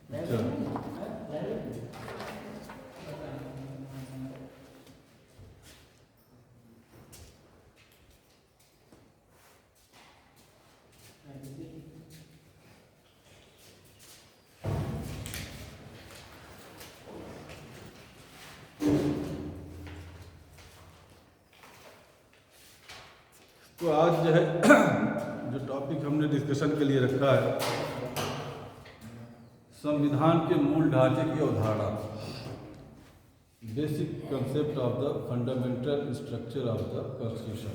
अच्छा, तो आज जो है जो टॉपिक हमने डिस्कशन के लिए रखा है, संविधान के मूल ढांचे की अवधारणा, basic concept of the fundamental structure of the constitution.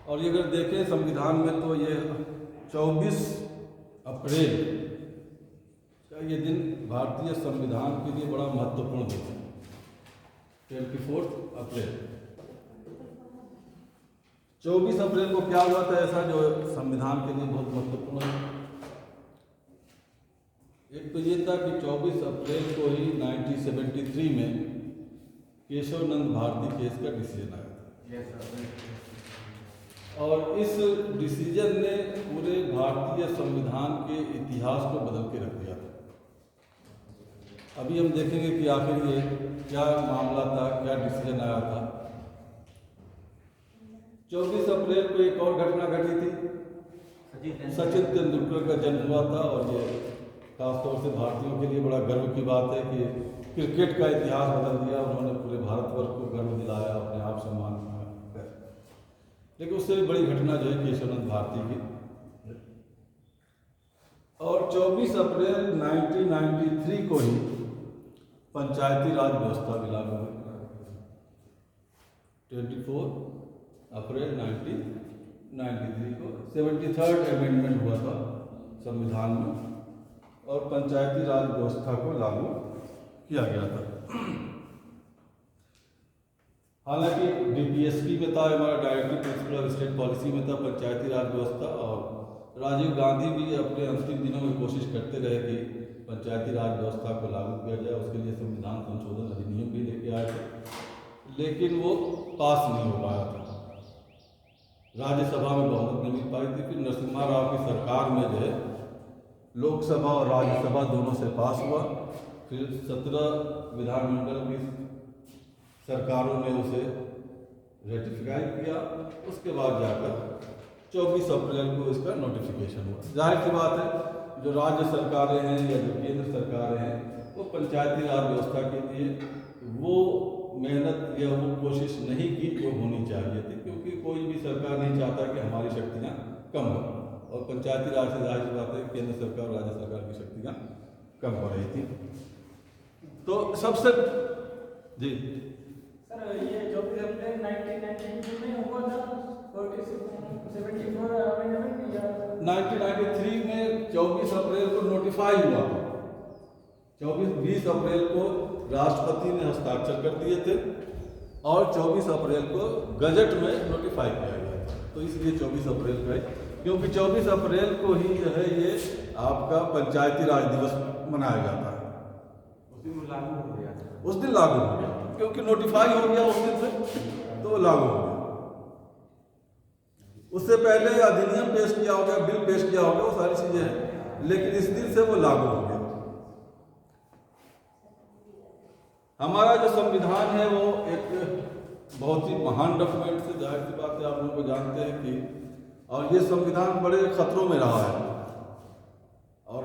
और ये अगर देखें संविधान में तो ये 24 अप्रैल का ये दिन भारतीय संविधान के लिए बड़ा महत्वपूर्ण दिन है। 24 अप्रैल 24 अप्रैल को क्या हुआ था ऐसा जो संविधान के लिए बहुत महत्वपूर्ण है? एक तो ये था कि 24 अप्रैल को ही 1973 में केशव नंद भारती केस का डिसीजन आया था। और इस डिसीजन ने पूरे भारतीय संविधान के इतिहास को बदल के रख दिया था। अभी हम देखेंगे कि आखिर ये क्या मामला था, क्या डिसीजन आया था। 24 अप्रैल को एक और घटना घटी थी। सचिन तेंदुलकर का जन्म हुआ था और ये खासतौर से भारतीयों के लिए बड़ा गर्व की बात है कि क्रिकेट का इतिहास बदल दिया। उन्होंने पूरे भारतवर्ष को गर्व दिलाया, अपने आप सम्मान किया। लेकिन उससे भी बड़ी घटना जो है केशवनंद भारती की। और 24 अप्रैल 1993 को ही पंचायती राज व्यवस्था भी लागू हुई। 24 अप्रैल 1993 को 73rd अमेंडमेंट हुआ था संविधान में और पंचायती राज व्यवस्था को लागू किया गया था। हालांकि डीपीएसपी में था, हमारा directive principle of state policy में था पंचायती राज व्यवस्था। और राजीव गांधी भी अपने अंतिम दिनों में कोशिश करते रहे कि पंचायती राज व्यवस्था को लागू किया जाए। उसके लिए संविधान संशोधन अधिनियम भी लेके आए थे, लेकिन वो पास नहीं हो पाया था। राज्यसभा में बहुमत नहीं मिल पाई थी। फिर नरसिम्हा राव की सरकार में जो है लोकसभा और राज्यसभा दोनों से पास हुआ। फिर 17 विधानमंडल की सरकारों ने उसे रेटिफाई किया। उसके बाद जाकर 24 अप्रैल को इसका नोटिफिकेशन हुआ। जाहिर सी बात है जो राज्य सरकारें हैं या जो केंद्र सरकारें हैं वो पंचायती राज व्यवस्था के लिए वो मेहनत या वो कोशिश नहीं की जो होनी चाहिए थी, क्योंकि कोई भी सरकार नहीं चाहता कि हमारी शक्तियाँ कम हो। और पंचायती राज से जाहिर सी बात है केंद्र सरकार और राज्य सरकार की शक्तियाँ कम हो रही थी। तो सबसे जी सर ये 24 अप्रैल 1992 में हुआ था 74 अमेंडमेंट या 1993 में 24 अप्रैल को नोटिफाई हुआ। 20 अप्रैल को राष्ट्रपति ने हस्ताक्षर कर दिए थे और 24 अप्रैल को गजट में नोटिफाई किया गया था। तो इसलिए 24 अप्रैल का है, क्योंकि 24 अप्रैल को ही जो है ये आपका पंचायती राज दिवस मनाया जाता है। उस दिन लागू हो गया, उस दिन लागू हो गया, क्योंकि नोटिफाई हो गया उस दिन से तो लागू हो गया। उससे पहले अधिनियम पेश किया हो गया, बिल पेश किया हो गया, वो सारी चीजें हैं, लेकिन इस दिन से वो लागू हो गया। हमारा जो संविधान है वो एक बहुत ही महान डॉक्यूमेंट से, जाहिर सी बात है आप लोग को जानते हैं कि, और ये संविधान बड़े खतरों में रहा है। और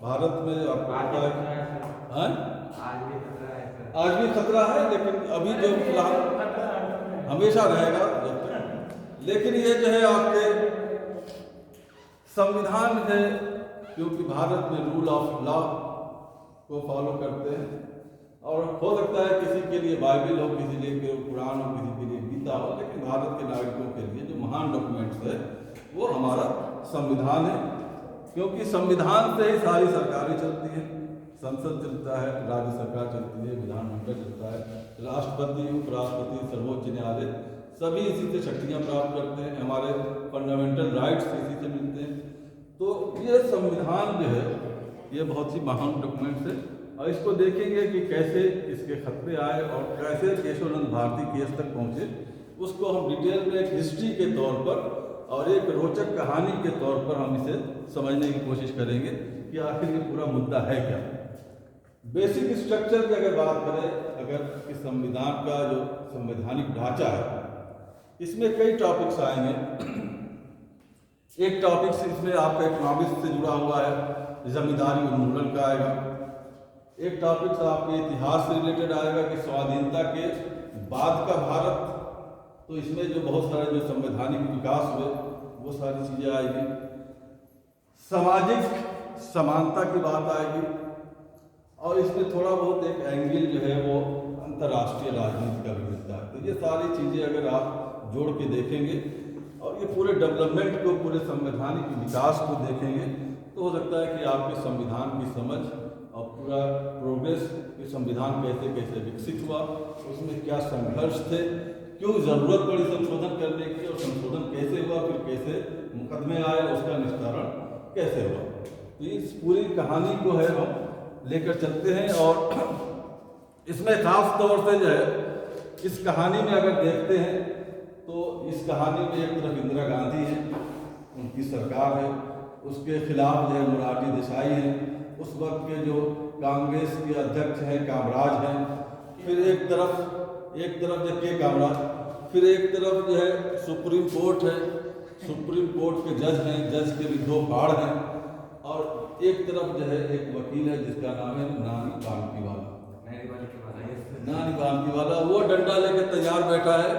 भारत में आपको पता है आज भी खतरा है, लेकिन अभी जो फिलहाल हमेशा रहेगा जब तक। लेकिन ये जो है आपके संविधान है, क्योंकि भारत में रूल ऑफ लॉ को फॉलो करते हैं। और हो सकता है किसी के लिए बाइबल हो, किसी के लिए कुरान हो, किसी के लिए गीता हो, लेकिन भारत के नागरिकों के लिए जो महान डॉक्यूमेंट्स है वो हमारा संविधान है। क्योंकि संविधान से ही सारी सरकारें चलती हैं। संसद चलता है, राज्य सरकार चलती है, विधानमंडल चलता है, राष्ट्रपति, उपराष्ट्रपति, सर्वोच्च न्यायालय सभी इसी से शक्तियाँ प्राप्त करते हैं। हमारे फंडामेंटल राइट्स इसी से मिलते हैं। तो ये संविधान जो है ये बहुत ही महान डॉक्यूमेंट्स है। और इसको देखेंगे कि कैसे इसके खतरे आए और कैसे केशवनंद भारती केस तक पहुँचे, उसको हम डिटेल में एक हिस्ट्री के तौर पर और एक रोचक कहानी के तौर पर हम इसे समझने की कोशिश करेंगे कि आखिर ये पूरा मुद्दा है क्या। बेसिक स्ट्रक्चर की अगर बात करें, अगर इस संविधान का जो संवैधानिक ढांचा है, इसमें कई टॉपिक्स आएंगे। एक टॉपिक इसमें आपका इकोनॉमिक्स से जुड़ा हुआ है, जमींदारी उन्मूलन का आएगा। एक टॉपिक आपके इतिहास से रिलेटेड आएगा कि स्वाधीनता के बाद का भारत, तो इसमें जो बहुत सारे जो संवैधानिक विकास हुए वो सारी चीज़ें आएगी। सामाजिक समानता की बात आएगी, और इसमें थोड़ा बहुत एक एंगल जो है वो अंतर्राष्ट्रीय राजनीति का भी मिलता है। तो ये सारी चीज़ें अगर आप जोड़ के देखेंगे और ये पूरे डेवलपमेंट को, पूरे संवैधानिक विकास को देखेंगे, तो हो सकता है कि आपके संविधान की समझ और पूरा प्रोग्रेस, कि संविधान कैसे कैसे विकसित हुआ, उसमें क्या संघर्ष थे, क्यों ज़रूरत पड़ी संशोधन करने की, और संशोधन कैसे हुआ, फिर कैसे मुकदमे आए, उसका निस्तारण कैसे हुआ। तो इस पूरी कहानी को है हम लेकर चलते हैं। और इसमें खास तौर से जो है इस कहानी में अगर देखते हैं तो इस कहानी में एक तरफ इंदिरा गांधी है, उनकी सरकार है, उसके खिलाफ जो है मोरारजी देसाई हैं, उस वक्त के जो कांग्रेस के अध्यक्ष हैं कामराज हैं, फिर एक तरफ जो के कामराज, फिर एक तरफ जो है सुप्रीम कोर्ट है, सुप्रीम कोर्ट के जज हैं, जज के भी दो बाड़ हैं, और एक तरफ जो है एक वकील है जिसका नाम है नानी बांकीवाला। नानी बांकीवाला वो डंडा लेकर तैयार बैठा है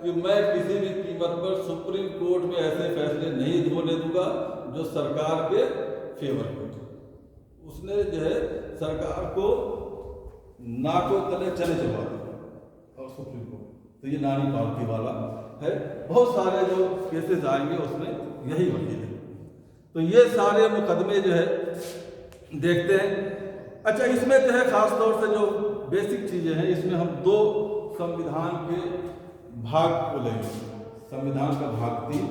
कि मैं किसी भी कीमत पर सुप्रीम कोर्ट में ऐसे फैसले नहीं होने दूंगा जो सरकार के फेवर को। उसने जो है सरकार को नाकों तले चले चबा दिया और सुप्रीम कोर्ट। तो ये नानी बांकीवाला है। बहुत सारे जो केसेस आएंगे उसमें यही वकील है। तो ये सारे मुकदमे जो है देखते हैं। अच्छा, इसमें जो है खास तौर से जो बेसिक चीज़ें हैं, इसमें हम दो संविधान के भाग को लेंगे, संविधान का भाग 3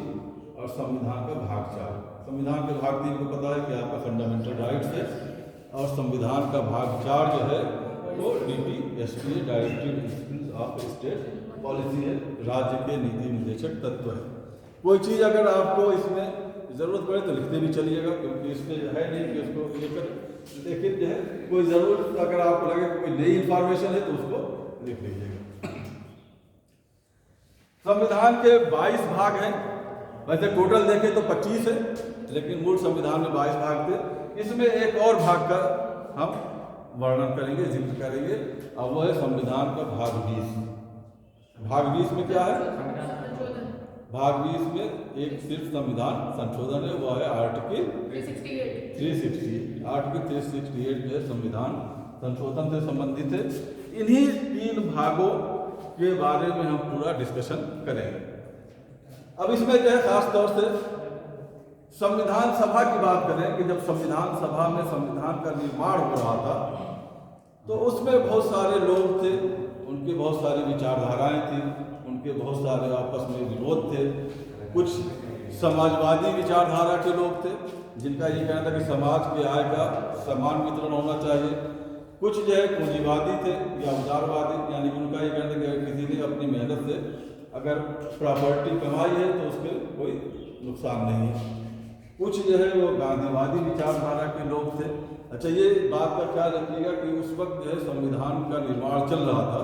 और संविधान का भाग 4। संविधान के भाग 3 को पता है कि आपका फंडामेंटल राइट्स है, और संविधान का भाग 4 जो है वो DPSP directive principles of state policy है, राज्य के नीति निर्देशक तत्व है। कोई चीज़ अगर आपको इसमें ज़रूरत पड़े तो लिखते भी चलिएगा, क्योंकि इसमें है नहीं कि उसको लेकर, लेकिन जो है कोई ज़रूरत अगर आपको लगे कोई नई इंफॉर्मेशन है तो उसको लिख लीजिएगा। संविधान के 22 भाग हैं, वैसे टोटल देखें तो 25 है, लेकिन मूल संविधान में 22 भाग थे। इसमें एक और भाग का हम वर्णन करेंगे, जिक्र करेंगे, और वो है संविधान का भाग 20। भाग 20 में क्या है? भाग 20 में एक सिर्फ संविधान संशोधन है, वो है आर्टिकल 368। आर्टिकल 368 जो है संविधान संशोधन से संबंधित है। इन्हीं 3 भागों के बारे में हम पूरा डिस्कशन करेंगे। अब इसमें जो है खास तौर से संविधान सभा की बात करें कि जब संविधान सभा में संविधान का निर्माण हो रहा था तो उसमें बहुत सारे लोग थे, उनके बहुत सारी विचारधाराएं थी, उनके बहुत सारे आपस में विरोध थे। कुछ समाजवादी विचारधारा के लोग थे जिनका ये कहना था कि समाज के आय का समान वितरण होना चाहिए। कुछ जो है पूंजीवादी थे या उदारवादी, यानी कि उनका ये कहना था कि किसी ने अपनी मेहनत से अगर प्रॉपर्टी कमाई है तो उसके कोई नुकसान नहीं है। कुछ जो है वो गांधीवादी विचारधारा के लोग थे। अच्छा, ये बात का ख्याल रखिएगा कि उस वक्त जो है संविधान का निर्माण चल रहा था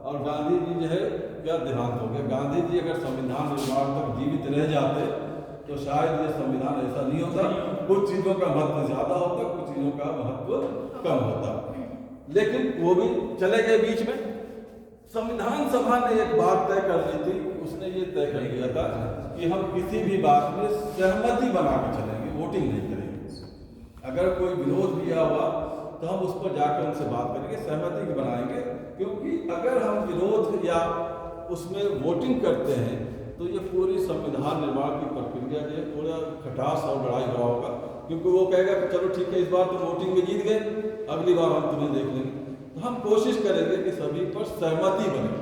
और गांधी जी जो है क्या देहांत हो गया। गांधी जी अगर संविधान निर्माण तक जीवित रह जाते तो शायद ये संविधान ऐसा नहीं होता। कुछ चीज़ों का महत्व ज़्यादा होता, कुछ चीज़ों का महत्व कम होता, लेकिन वो भी चले गए बीच में। संविधान सभा ने एक बात तय कर ली थी, उसने ये तय कर लिया था कि हम किसी भी बात में सहमति बना के चलेंगे, वोटिंग नहीं करेंगे। अगर कोई विरोध किया हुआ तो हम उस पर जाकर उनसे बात करेंगे, सहमति की बनाएंगे, क्योंकि अगर हम विरोध या उसमें वोटिंग करते हैं तो ये पूरी संविधान निर्माण की प्रक्रिया जो है पूरा खटास और लड़ाई भरा होगा। क्योंकि वो कहेगा कि चलो ठीक है, इस बार तुम वोटिंग में जीत गए, अगली बार हम तुम्हें देख लेंगे। तो हम कोशिश करेंगे कि सभी पर सहमति बने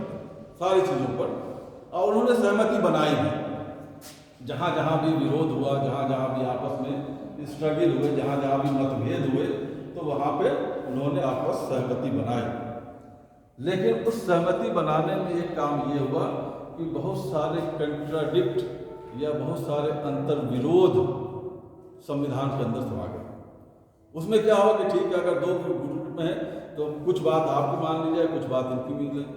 सारी चीज़ों पर, और उन्होंने सहमति बनाई भी। जहाँ जहाँ भी विरोध हुआ, जहाँ जहाँ भी आपस में स्ट्रगल हुए, जहाँ जहाँ भी मतभेद हुए, तो वहाँ पे उन्होंने आपस सहमति बनाई। लेकिन उस सहमति बनाने में एक काम ये हुआ कि बहुत सारे कंट्राडिक्ट या बहुत सारे अंतर विरोध संविधान के अंदर समा गए। उसमें क्या हुआ कि ठीक है, अगर दो ग्रुप में है तो कुछ बात आपकी मान ली जाए, कुछ बात इनकी मिल जाए,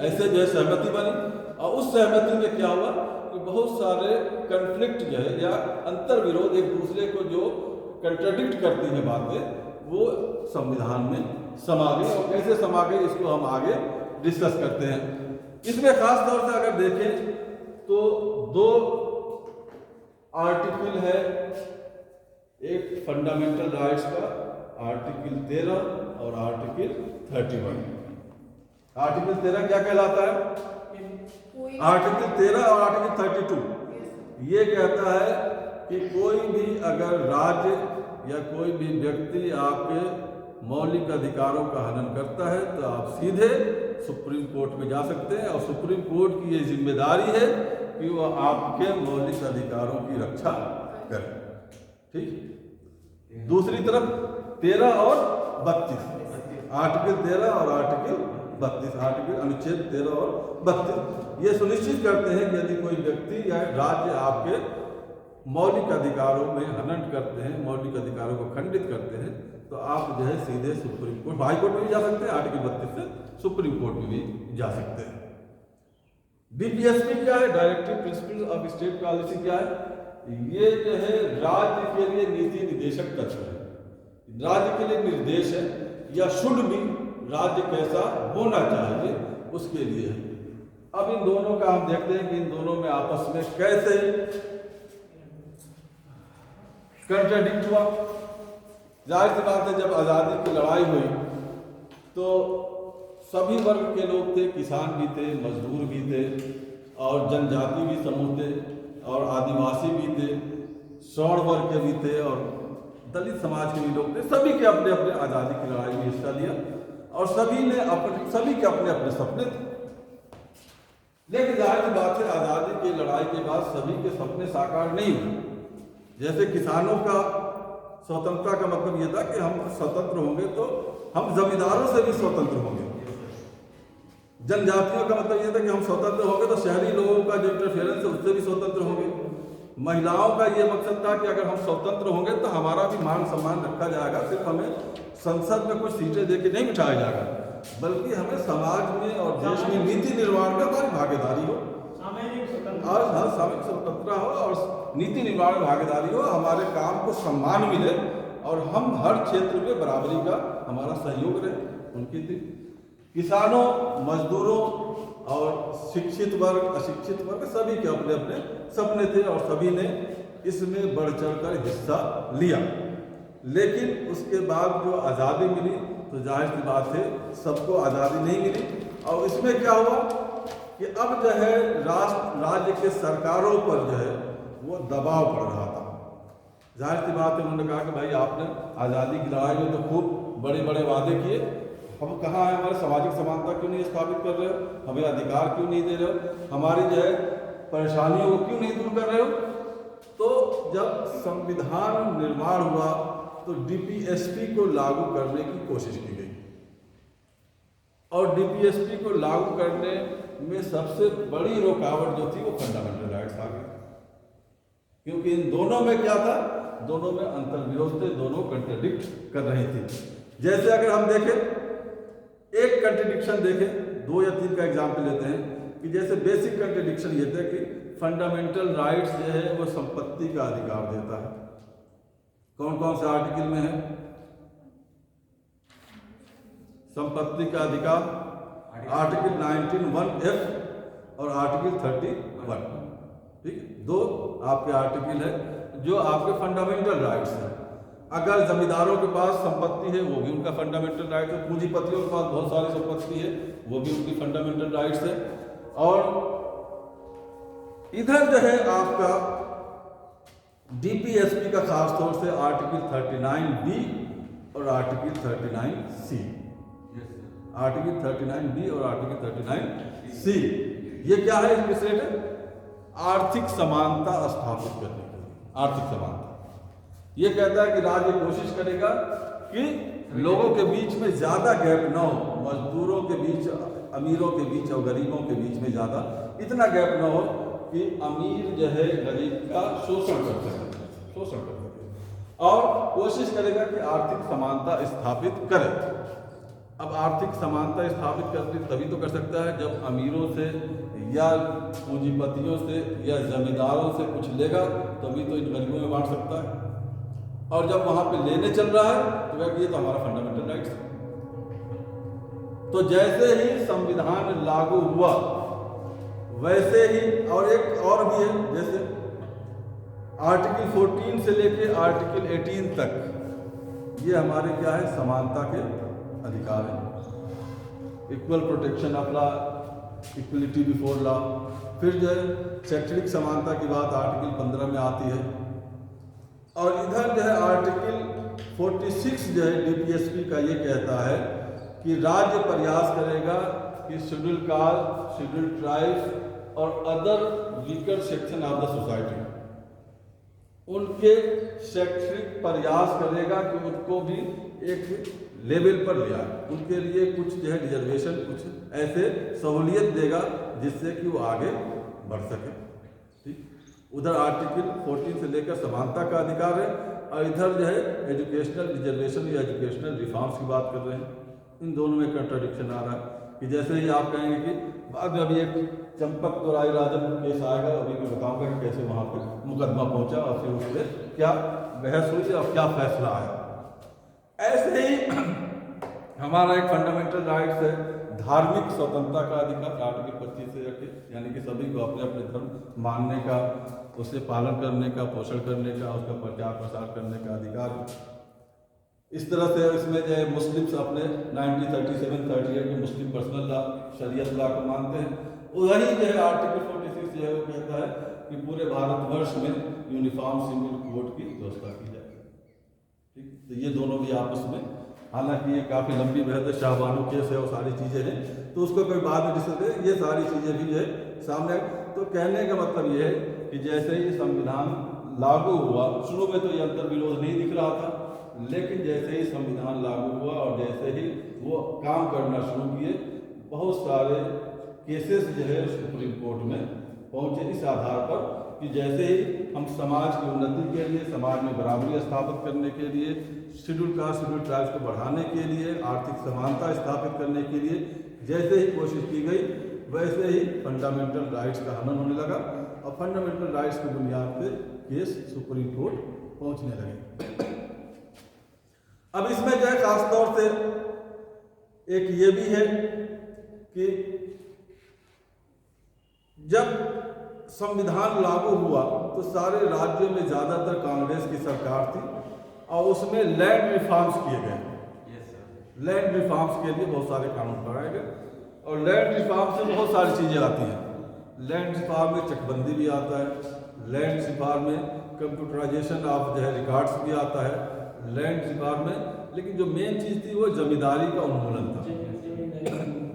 ऐसे जो है सहमति बनी। और उस सहमति में क्या हुआ कि बहुत सारे कन्फ्लिक्ट जो है या अंतर विरोध, एक दूसरे को जो कंट्राडिक्ट करती है बातें, वो संविधान में समा गई। और कैसे समा गई इसको हम आगे डिस्कस करते हैं। इसमें खास तौर से अगर देखें तो दो आर्टिकल है, एक फंडामेंटल राइट्स का आर्टिकल 13 और आर्टिकल 31। आर्टिकल 13 क्या कहलाता है? आर्टिकल 13 और आर्टिकल 32 ये कहता है कि कोई भी अगर राज्य या कोई भी व्यक्ति आपके मौलिक अधिकारों का हनन करता है तो आप सीधे सुप्रीम कोर्ट में जा सकते हैं, और सुप्रीम कोर्ट की ये जिम्मेदारी है कि वो आपके मौलिक अधिकारों की रक्षा करे। ठीक। दूसरी तरफ 13 और 32, आर्टिकल 13 और आर्टिकल 32, आर्टिकल अनुच्छेद 13 और 32 ये सुनिश्चित करते हैं कि यदि कोई व्यक्ति या राज्य आपके मौलिक अधिकारों में हनन करते हैं, मौलिक अधिकारों को खंडित करते हैं, तो आप जो है सीधे सुप्रीम कोर्ट, हाई कोर्ट में भी जा सकते हैं, आर्टिकल 32 से सुप्रीम कोर्ट में भी जा सकते हैं। डीपीएसपी क्या है? Directive principle of state policy क्या है? ये जो है राज्य के लिए नीति निर्देशक तत्व है, राज्य के लिए निर्देश है, या शुड भी राज्य कैसा होना चाहिए उसके लिए है। अब इन दोनों का हम देखते हैं कि इन दोनों में आपस में कैसे कंट्राडिक्ट हुआ। जाहिर सी बात है, जब आज़ादी की लड़ाई हुई तो सभी वर्ग के लोग थे, किसान भी थे, मजदूर भी थे, और जनजाति भी समूह थे, और आदिवासी भी थे, श्रवण वर्ग के भी थे, और दलित समाज के भी लोग थे। सभी के अपने अपने आज़ादी की लड़ाई में हिस्सा लिया, और सभी के अपने अपने सपने थे। लेकिन जाहिर सी बात है, आज़ादी की लड़ाई के बाद सभी के सपने साकार नहीं हुए। जैसे किसानों का स्वतंत्रता का मतलब यह था कि हम स्वतंत्र होंगे तो हम जमींदारों से भी स्वतंत्र होंगे। जनजातियों का मतलब यह था कि हम स्वतंत्र होंगे तो शहरी लोगों का जो इंटरफेरेंस है उससे भी स्वतंत्र होंगे। महिलाओं का ये मकसद था कि अगर हम स्वतंत्र होंगे तो हमारा भी मान सम्मान रखा जाएगा, सिर्फ हमें संसद में कुछ सीटें देके नहीं बिठाया जाएगा, बल्कि हमें समाज में और देश में नीति निर्माण में हमारी भागीदारी हो, और सामाजिक स्वतंत्रता हो और नीति निर्माण में भागीदारी हो, हमारे काम को सम्मान मिले, और हम हर क्षेत्र में बराबरी का हमारा सहयोग रहे। उनकी थी किसानों, मजदूरों और शिक्षित वर्ग, अशिक्षित वर्ग, सभी के अपने अपने सपने थे, और सभी ने इसमें बढ़ चढ़कर हिस्सा लिया। लेकिन उसके बाद जो आज़ादी मिली तो जाहिर सी बात है सबको आज़ादी नहीं मिली, और इसमें क्या हुआ कि अब जो है राज्य के सरकारों पर जो है वो दबाव पड़ रहा था। जाहिर सी बात है, उन्होंने कहा कि भाई आपने आज़ादी की लड़ाई में तो खूब बड़े बड़े वादे किए, हम कहाँ हैं, हमारे सामाजिक समानता क्यों नहीं स्थापित कर रहे हो, हमें अधिकार क्यों नहीं दे रहे हो, हमारी जो है परेशानियों को क्यों नहीं दूर कर रहे हो। तो जब संविधान निर्माण हुआ तो डीपीएसपी को लागू करने की कोशिश की गई, और डीपीएसपी को लागू करने में सबसे बड़ी रुकावट जो थी वो फंडामेंटल राइट्स आ गई, क्योंकि इन दोनों में क्या था, दोनों में अंतर्विरोध थे, दोनों कंट्राडिक्ट कर रही थी। जैसे अगर हम देखें, एक कंट्रडिक्शन देखें, 2 या 3 का एग्जाम्पल लेते हैं, कि जैसे बेसिक कंट्रडिक्शन ये था कि फंडामेंटल राइट्स जो है वो संपत्ति का अधिकार देता है। कौन कौन से आर्टिकल में है संपत्ति का अधिकार? आर्टिकल 19(1)(f) और आर्टिकल 31। ठीक, 2 आपके आर्टिकल है जो आपके फंडामेंटल राइट्स हैं। अगर जमींदारों के पास संपत्ति है वो भी उनका फंडामेंटल राइट है, पूंजीपतियों के पास बहुत सारी संपत्ति है वो भी उनकी फंडामेंटल राइट्स है। और इधर जो है आपका डीपीएसपी का खास तौर से आर्टिकल 39B और आर्टिकल 39C, आर्टिकल 39B और आर्टिकल 39C, ये क्या है? इसमें है आर्थिक समानता स्थापित करने के लिए। आर्थिक समानता ये कहता है कि राज्य कोशिश करेगा कि लोगों के बीच में ज्यादा गैप न हो, मजदूरों के बीच, अमीरों के बीच और गरीबों के बीच में ज्यादा इतना गैप न हो कि अमीर जो है गरीब का शोषण कर सके। और कोशिश करेगा कि आर्थिक समानता स्थापित करे। अब आर्थिक समानता स्थापित करके तभी तो कर सकता है जब अमीरों से या पूंजीपतियों से या जमींदारों से कुछ लेगा, तभी तो इन गरीबों में बांट सकता है। और जब वहां पे लेने चल रहा है तो कहेगा ये तो हमारा फंडामेंटल राइट्स है। तो जैसे ही संविधान लागू हुआ वैसे ही, और एक और भी है, जैसे आर्टिकल 14 से लेके आर्टिकल 18 तक ये हमारे क्या है, समानता के अधिकार है। Equal protection of law, equality before law. फिर जो है शैक्षणिक समानता की बात आर्टिकल 15 में आती है। और इधर जो है आर्टिकल 46 जो है डीपीएसपी का ये कहता है कि राज्य प्रयास करेगा कि शेड्यूल कास्ट, शेड्यूल ट्राइब्स और other weaker section of the society, उनके शैक्षणिक प्रयास करेगा कि उनको भी एक लेवल पर ले आए, उनके लिए कुछ जो है रिजर्वेशन, कुछ ऐसे सहूलियत देगा जिससे कि वो आगे बढ़ सके। ठीक, उधर आर्टिकल 14 से लेकर समानता का अधिकार है, और इधर जो है एजुकेशनल रिजर्वेशन या एजुकेशनल रिफॉर्म्स की बात कर रहे हैं। इन दोनों में कंट्राडिक्शन आ रहा है कि जैसे ही आप कहेंगे कि बाद में अभी एक चंपक तोराई राजन केस आएगा, अभी मैं बताऊंगा कि कैसे वहाँ पर मुकदमा पहुँचा और फिर उस पर क्या बहस हुई और क्या फैसला आया। ऐसे ही हमारा एक फंडामेंटल राइट्स है धार्मिक स्वतंत्रता का अधिकार, आर्टिकल 25 से रखे, यानी कि सभी को अपने अपने धर्म मानने का, उसे पालन करने का, पोषण करने का, उसका प्रचार प्रसार करने का अधिकार है। इस तरह से इसमें जो है मुस्लिम्स अपने 1937-38 के मुस्लिम पर्सनल लॉ, शरीयत लॉ को मानते हैं। वही जो है आर्टिकल 46 जो है वो कहता है कि पूरे भारतवर्ष में यूनिफॉर्म सिविल कोड की व्यवस्था की जाए। ठीक, तो ये दोनों भी आपस में, हालांकि ये काफ़ी लंबी बहस है, शाहबानो केस है और सारी चीज़ें हैं, तो उसको कोई बाद में डिस्कस करें। ये सारी चीज़ें भी जो है सामने। तो कहने का मतलब ये है कि जैसे ही संविधान लागू हुआ, शुरू में तो ये अंतर विरोध नहीं दिख रहा था, लेकिन जैसे ही संविधान लागू हुआ और जैसे ही वो काम करना शुरू किए, बहुत सारे केसेस जो है सुप्रीम कोर्ट में पहुँचे इस आधार पर कि जैसे ही हम समाज की उन्नति के लिए, समाज में बराबरी स्थापित करने के लिए, शेड्यूल कास्ट, शेड्यूल ट्राइब्स को बढ़ाने के लिए, आर्थिक समानता स्थापित करने के लिए जैसे ही कोशिश की गई, वैसे ही फंडामेंटल राइट्स का हनन होने लगा और फंडामेंटल राइट्स की बुनियाद पे केस सुप्रीम कोर्ट पहुंचने लगे। अब इसमें जो है खासतौर से एक ये भी है कि जब संविधान लागू हुआ तो सारे राज्यों में ज़्यादातर कांग्रेस की सरकार थी और उसमें लैंड रिफॉर्म्स किए गए। लैंड रिफॉर्म्स के लिए बहुत सारे कानून बनाए गए और लैंड रिफॉर्म से बहुत सारी चीज़ें आती हैं। लैंड रिफॉर्म में चकबंदी भी आता है, लैंड रिफॉर्म में कंप्यूटराइजेशन ऑफ जो है रिकॉर्ड्स भी आता है, लैंड रिफॉर्म में, लेकिन जो मेन चीज़ थी वो जमींदारी का उन्मूलन था,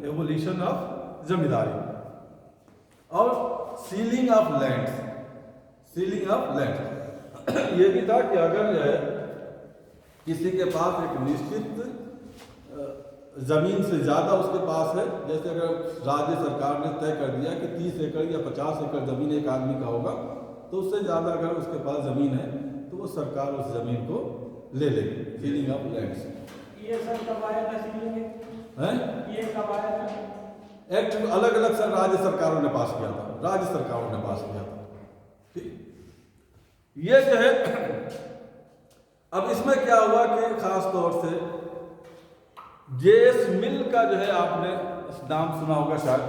एवोल्यूशन ऑफ जमींदारी और ceiling of land. Ceiling of land ये भी था कि अगर जो है किसी के पास एक निश्चित ज़मीन से ज़्यादा उसके पास है, जैसे अगर राज्य सरकार ने तय कर दिया कि 30 एकड़ या 50 एकड़ ज़मीन एक आदमी का होगा, तो उससे ज़्यादा अगर उसके पास ज़मीन है तो वो सरकार उस ज़मीन को ले लेगी। सीलिंग ऑफ लैंड्स ये सब कब आया था? सीलिंग है, ये कब आया था? एक्ट अलग अलग सर राज्य सरकारों ने पास किया था, राज्य सरकारों ने पास किया था। ठीक, ये जो है अब इसमें क्या हुआ कि खास तौर से जेएस मिल का जो है आपने नाम सुना होगा शायद,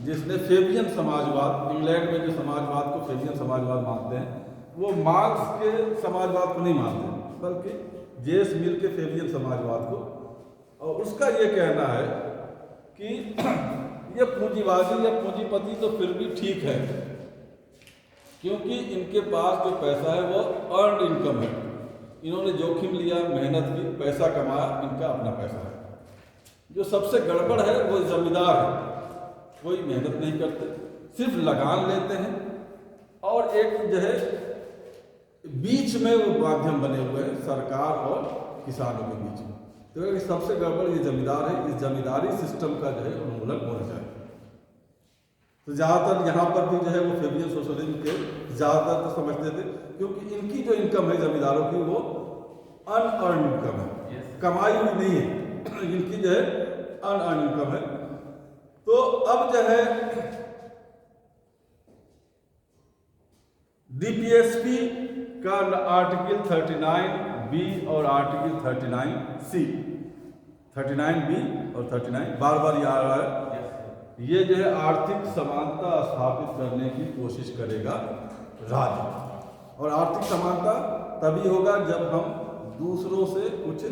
जिसने फेबियन समाजवाद, इंग्लैंड में जो समाजवाद को फेबियन समाजवाद मानते हैं, वो मार्क्स के समाजवाद को नहीं मानते बल्कि जेएस मिल के फेबियन समाजवाद को। और उसका ये कहना है कि ये पूंजीवादी या पूंजीपति तो फिर भी ठीक है, क्योंकि इनके पास जो पैसा है वो अर्नड इनकम है, इन्होंने जोखिम लिया, मेहनत की, पैसा कमाया, इनका अपना पैसा है। जो सबसे गड़बड़ है वो जमींदार है, कोई मेहनत नहीं करते, सिर्फ लगान लेते हैं और एक जो है बीच में वो माध्यम बने हुए हैं सरकार और किसानों के बीच में। तो सबसे गड़बड़ ये जमींदार है, इस जमींदारी सिस्टम का जो है उन्मूलन होना चाहिए। तो ज़्यादातर यहाँ पर भी जो है वो फेबियन सोशलिज्म के ज़्यादातर तो समझते थे, क्योंकि इनकी जो इनकम है जमींदारों की वो अनअर्न इनकम है, कमाई हुई नहीं है, इनकी जो है अनअर्न इनकम है। तो अब जो है डीपीएसपी का आर्टिकल 39B और आर्टिकल 39C, 39B और 39 बार बार ये आ रहा है, ये जो है आर्थिक समानता स्थापित करने की कोशिश करेगा राज्य। और आर्थिक समानता तभी होगा जब हम दूसरों से कुछ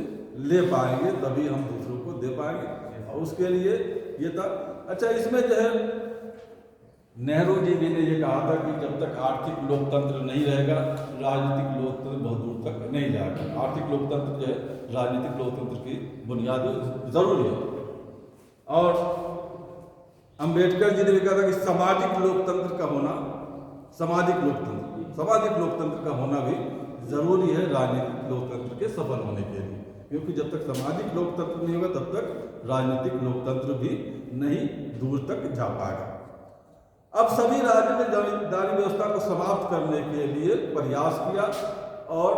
ले पाएंगे, तभी हम दूसरों को दे पाएंगे। और उसके लिए ये था। अच्छा, इसमें जो है नेहरू जी भी ने ये कहा था कि जब तक आर्थिक लोकतंत्र नहीं रहेगा, राजनीतिक लोकतंत्र बहुत दूर तक नहीं जाएगा। आर्थिक लोकतंत्र जो है राजनीतिक लोकतंत्र की बुनियादी जरूरी है। और अंबेडकर जी ने भी कहा था कि सामाजिक लोकतंत्र का होना, सामाजिक लोकतंत्र का होना भी जरूरी है राजनीतिक लोकतंत्र के सफल होने के लिए, क्योंकि जब तक सामाजिक लोकतंत्र नहीं होगा तब तक राजनीतिक लोकतंत्र भी नहीं दूर तक जा पाएगा। अब सभी राज्यों ने जमींदारी व्यवस्था को समाप्त करने के लिए प्रयास किया और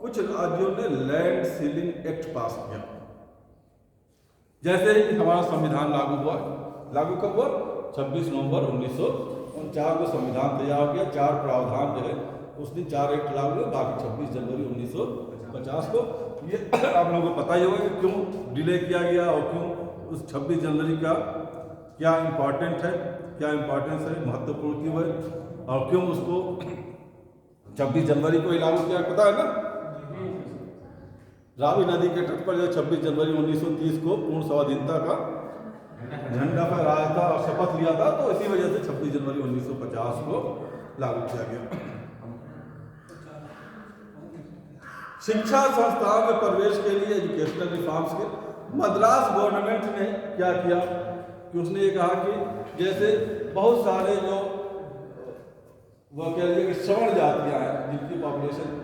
कुछ राज्यों ने लैंड सीलिंग एक्ट पास किया। जैसे ही हमारा संविधान लागू हुआ, लागू कब हुआ? 26 नवंबर 1949 को संविधान तैयार हो गया। 4 प्रावधान जो है उस दिन 4 एक्ट लागू हुए, बाकी 26 जनवरी 1950 को। ये आप लोगों को पता ही होगा कि क्यों डिले किया गया और क्यों उस 26 जनवरी का क्या इम्पोर्टेंट है, क्या इम्पोर्टेंस है, महत्वपूर्ण क्यों है और क्यों उसको 26 जनवरी को ही लागू किया, पता है ना? रावी नदी के तट पर जो 26 जनवरी 1930 को पूर्ण स्वाधीनता का झंडा फहराया था और शपथ लिया था, तो इसी वजह से 26 जनवरी 1950 को लागू किया गया। शिक्षा संस्थाओं में प्रवेश के लिए एजुकेशनल रिफॉर्म्स के मद्रास गवर्नमेंट ने क्या किया कि उसने ये कहा कि जैसे बहुत सारे जो वो कह लीजिए कि श्रवण जातियाँ हैं जिनकी पॉपुलेशन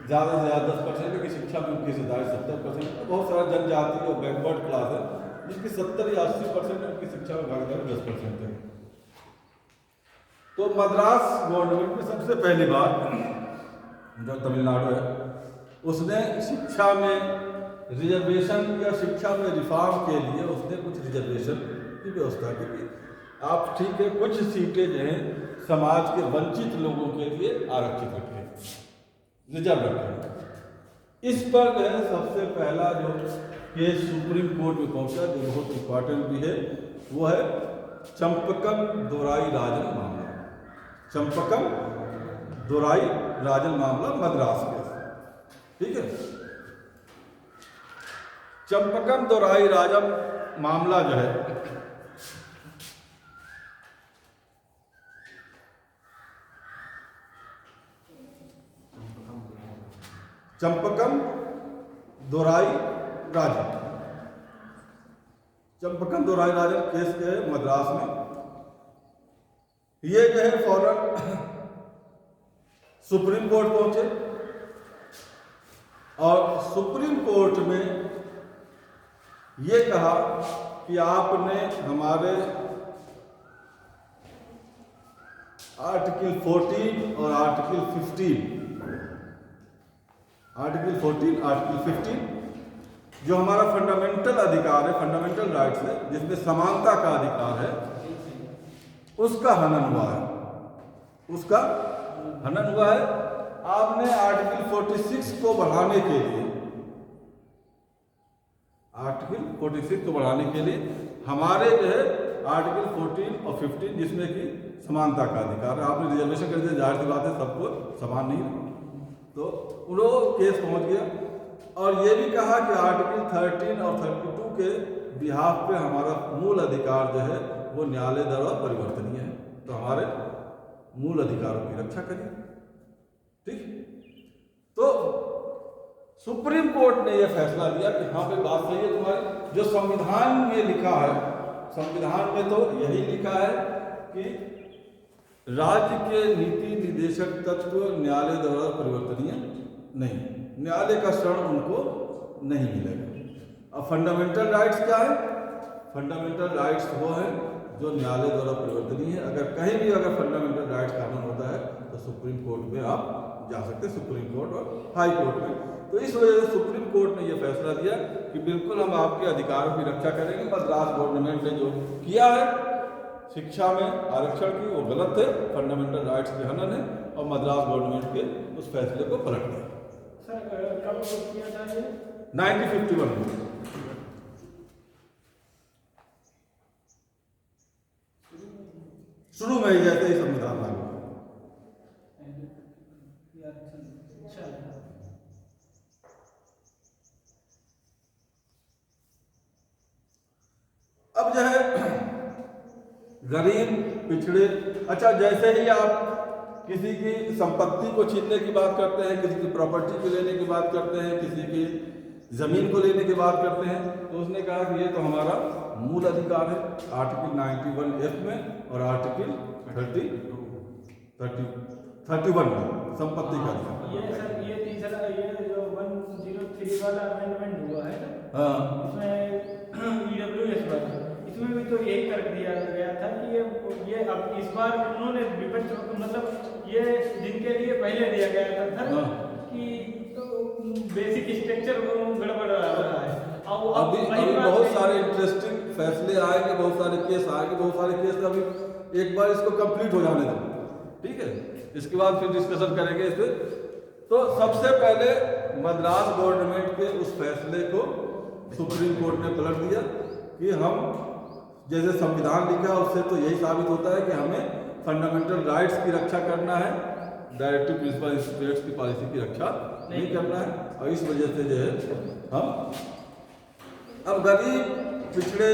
ज़्यादा से ज़्यादा 10% है, कि शिक्षा में उनकी हिस्सेदारी 70%, बहुत सारा जनजाति और बैकवर्ड क्लास है जिनकी 70 या 80% उनकी शिक्षा में भागीदारी 10% है। तो मद्रास गवर्नमेंट में सबसे पहली बार, जो तमिलनाडु है, उसने शिक्षा में रिजर्वेशन या शिक्षा में रिफॉर्म के लिए उसने कुछ रिजर्वेशन की व्यवस्था की थी। आप ठीक है, कुछ सीटें जो हैं समाज के वंचित लोगों के लिए आरक्षित रखें, रिजर्व रखें। इस पर जो है सबसे पहला जो केस सुप्रीम कोर्ट में पहुंचा, जो बहुत इम्पोर्टेंट भी है, वो है चंपकम दोराई राजन मामला। चंपकम दोराई राजन मामला मद्रास केस, ठीक है। चंपकम दोराई राजन मामला जो है चंपकम दोराई राजन, चंपकम दोराई राजन केस के मद्रास में। ये जो है फौरन सुप्रीम कोर्ट पहुंचे और सुप्रीम कोर्ट में ये कहा कि आपने हमारे आर्टिकल 14 और आर्टिकल 15, आर्टिकल 14, आर्टिकल 15 जो हमारा फंडामेंटल अधिकार है, फंडामेंटल राइट्स है, जिसमें समानता का अधिकार है, उसका हनन हुआ है, उसका हनन हुआ है। आपने आर्टिकल 46 को बढ़ाने के लिए, आर्टिकल 46 को बढ़ाने के लिए हमारे जो है आर्टिकल 14 और 15 जिसमें कि समानता का अधिकार है, आपने रिजर्वेशन कर दिया, जाहिर सी बात है सबको समान नहीं है। तो वो केस पहुंच गया और ये भी कहा कि आर्टिकल 13 और 32 के बिहाफ पे हमारा मूल अधिकार जो है वो न्यायालय द्वारा परिवर्तनीय है, तो हमारे मूल अधिकारों की रक्षा करिए, ठीक। तो सुप्रीम कोर्ट ने यह फैसला दिया कि हाँ भाई बात सही है तुम्हारी, जो संविधान में लिखा है, संविधान में तो यही लिखा है कि राज्य के नीति निर्देशक तत्व न्यायालय द्वारा परिवर्तनीय नहीं, न्यायालय का शरण उनको नहीं मिलेगा। अब फंडामेंटल राइट्स क्या है? फंडामेंटल राइट्स वो है जो न्यायालय द्वारा परिवर्तनीय है। अगर कहीं भी अगर फंडामेंटल राइट्स का हनन होता है तो सुप्रीम कोर्ट में आप जा सकते हैं, सुप्रीम कोर्ट और हाई कोर्ट में। तो इस वजह से सुप्रीम कोर्ट ने यह फैसला दिया कि बिल्कुल हम आपके अधिकारों की रक्षा करेंगे। मद्रास गवर्नमेंट ने जो किया है शिक्षा में आरक्षण की वो गलत है, फंडामेंटल राइट्स के हनन है, और मद्रास गवर्नमेंट के उस फैसले को पलट दिया। सर कब किया था ये? 1951 में। शुरू में ही जैसे ही संविधान लागू हुआ। अच्छा। अब जो है गरीब पिछड़े, अच्छा जैसे ही आप किसी की संपत्ति को छीनने की बात करते हैं, किसी की प्रॉपर्टी को लेने की बात करते हैं, किसी की जमीन को लेने की बात करते हैं, तो उसने कहा कि ये तो हमारा मूल अधिकार है आर्टिकल 91F में और आर्टिकल 31 में संपत्ति का अधिकार। ये सर ये तीसरा ये जो 103 वाला अमेंडमेंट हुआ है ना, हाँ इसमें EWS वाला, इसमें भी तो यही कर दिया गया था कि ये अब इस बार उन्होंने विपक्ष मतलब ये जिनके लिए पहले दिया गया था सर कि तो बेसिक स्ट्रक्चर गड़बड़ रहा है। अभी बहुत सारे इंटरेस्टिंग फैसले आएंगे, बहुत सारे केस आएंगे, बहुत सारे केस अभी एक बार इसको कंप्लीट हो जाने दो, ठीक है, इसके बाद फिर डिस्कशन करेंगे इस पर। तो सबसे पहले मद्रास गवर्नमेंट के उस फैसले को सुप्रीम कोर्ट ने पलट दिया कि हम जैसे संविधान लिखा उससे तो यही साबित होता है कि हमें फंडामेंटल राइट्स की रक्षा करना है, डायरेक्टिव प्रिंसिपल स्टेट्स की पॉलिसी की रक्षा नहीं करना है। और इस वजह से जो है हम अब गरीब पिछड़े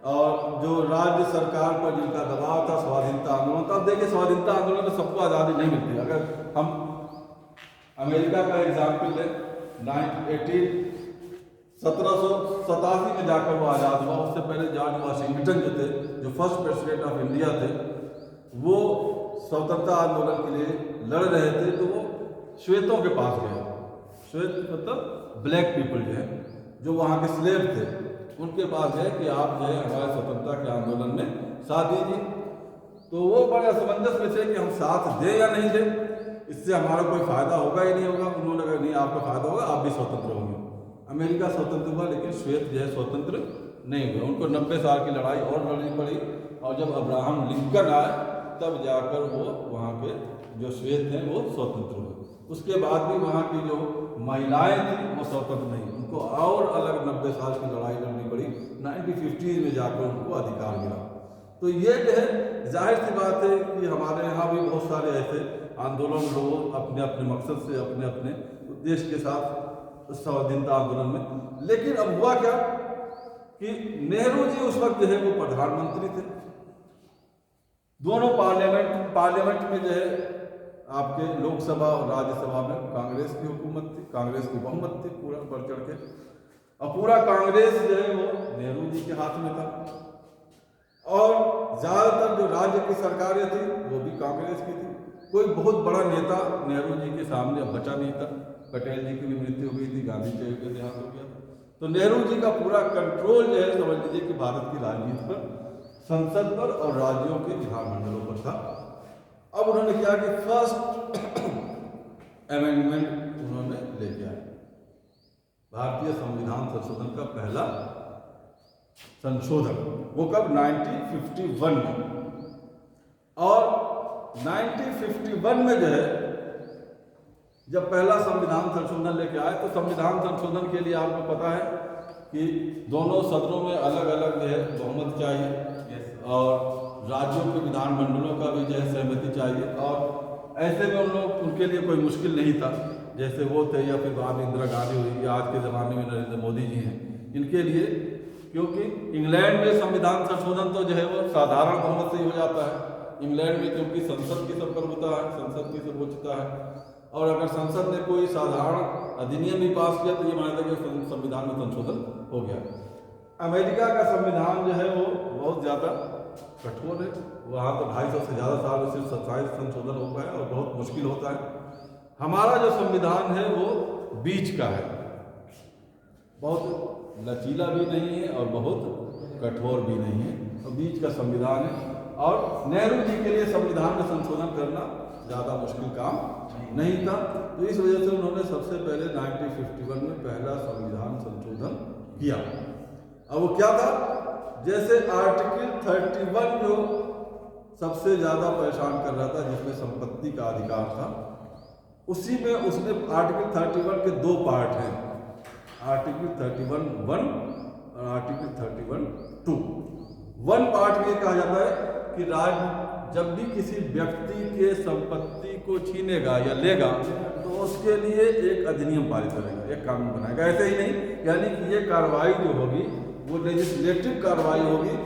और जो राज्य सरकार पर जिनका दबाव था स्वाधीनता आंदोलन, तो अब देखिए स्वाधीनता आंदोलन में सबको आज़ादी नहीं मिलती। अगर हम अमेरिका का एग्जाम्पल लें, 1787 में जाकर वो आज़ाद हुआ। उससे पहले जॉर्ज वाशिंगटन जो थे, जो फर्स्ट प्रेसिडेंट ऑफ इंडिया थे, वो स्वतंत्रता आंदोलन के लिए लड़ रहे थे, तो वो श्वेतों के पास गए। श्वेत मतलब ब्लैक पीपल जो है, जो वहाँ के स्लेव थे, उनके पास है कि आप जो है हमारे स्वतंत्रता के आंदोलन में साथ दीजिए। तो वो बड़े असमंजस में थे कि हम साथ दें या नहीं दें, इससे हमारा कोई फायदा होगा ही नहीं होगा। उन्होंने कहा नहीं, आपका फायदा होगा, आप भी स्वतंत्र होंगे। अमेरिका स्वतंत्र हुआ, लेकिन श्वेत जो है स्वतंत्र नहीं हुए। उनको 90 साल की लड़ाई और लड़नी पड़ी, और जब अब्राहम लिंकन आए तब जाकर वो वहाँ के जो श्वेत हैं वो स्वतंत्र हुए। उसके बाद भी वहाँ की जो महिलाएं थी वो स्वतंत्र नहीं, उनको और अलग 90 साल की लड़ाई लड़नी पड़ी। 1950 में जाकर उनको अधिकार मिला। तो ये जो है जाहिर सी बात है कि हमारे यहाँ भी बहुत सारे ऐसे आंदोलन लोग अपने अपने मकसद से, अपने अपने उद्देश्य के साथ स्वाधीनता आंदोलन में। लेकिन अब हुआ क्या कि नेहरू जी उस वक्त जो है वो प्रधानमंत्री थे। दोनों पार्लियामेंट में जो है आपके लोकसभा और राज्यसभा में कांग्रेस की हुकूमत थी, कांग्रेस की बहुमत थी पूरा बढ़ चढ़ के, और पूरा कांग्रेस जो है वो नेहरू जी के हाथ में था। और ज़्यादातर जो राज्य की सरकारें थी वो भी कांग्रेस की थी। कोई बहुत बड़ा नेता नेहरू जी के सामने अब बचा नहीं था। पटेल जी की भी मृत्यु हो गई थी, गांधी जी का देहांत हो गया था। तो नेहरू जी का पूरा कंट्रोल जो है समझ लीजिए कि भारत की राजनीति पर, संसद पर और राज्यों के विधानमंडलों पर था। अब उन्होंने क्या कि फर्स्ट अमेंडमेंट उन्होंने लेके आए, भारतीय संविधान संशोधन का पहला संशोधन। वो कब? 1951 में। और 1951 में जो है जब पहला संविधान संशोधन लेके आए, तो संविधान संशोधन के लिए आपको पता है कि दोनों सदनों में अलग अलग जो है बहुमत चाहिए, और राज्यों के विधानमंडलों का भी जो है सहमति चाहिए। और ऐसे में उनके लिए कोई मुश्किल नहीं था, जैसे वो थे या फिर बाद इंदिरा गांधी हुई या आज के ज़माने में नरेंद्र मोदी जी हैं, इनके लिए। क्योंकि इंग्लैंड में संविधान संशोधन तो जो है वो साधारण बहुमत से ही हो जाता है। इंग्लैंड में क्योंकि संसद की सर्वोच्चता है, संसद की सर्वोच्चता है, और अगर संसद ने कोई साधारण अधिनियम भी पास किया तो ये माना जाता है कि संविधान में संशोधन हो गया। अमेरिका का संविधान जो है वो बहुत ज़्यादा कठोर है। वहाँ तो 250 से ज़्यादा साल में सिर्फ 27 संशोधन हो पाए, और बहुत मुश्किल होता है। हमारा जो संविधान है वो बीच का है, बहुत लचीला भी नहीं है और बहुत कठोर भी नहीं है, तो बीच का संविधान है। और नेहरू जी के लिए संविधान में संशोधन करना ज़्यादा मुश्किल काम नहीं था। तो इस वजह से उन्होंने सबसे पहले 1951 में पहला संविधान संशोधन किया। अब वो क्या था, जैसे आर्टिकल 31 जो सबसे ज़्यादा परेशान कर रहा था, जिसमें संपत्ति का अधिकार था, उसी में उसने आर्टिकल 31 के दो पार्ट हैं, आर्टिकल 31(1) और आर्टिकल 31(2). 1 पार्ट ये कहा जाता है कि राज्य जब भी किसी व्यक्ति के संपत्ति को छीनेगा या लेगा तो उसके लिए एक अधिनियम पारित करेगा, एक कानून बनाएगा। ऐसे ही नहीं, यानी कि ये कार्रवाई जो होगी वो लेजिस्लेटिव कार्रवाई होगी,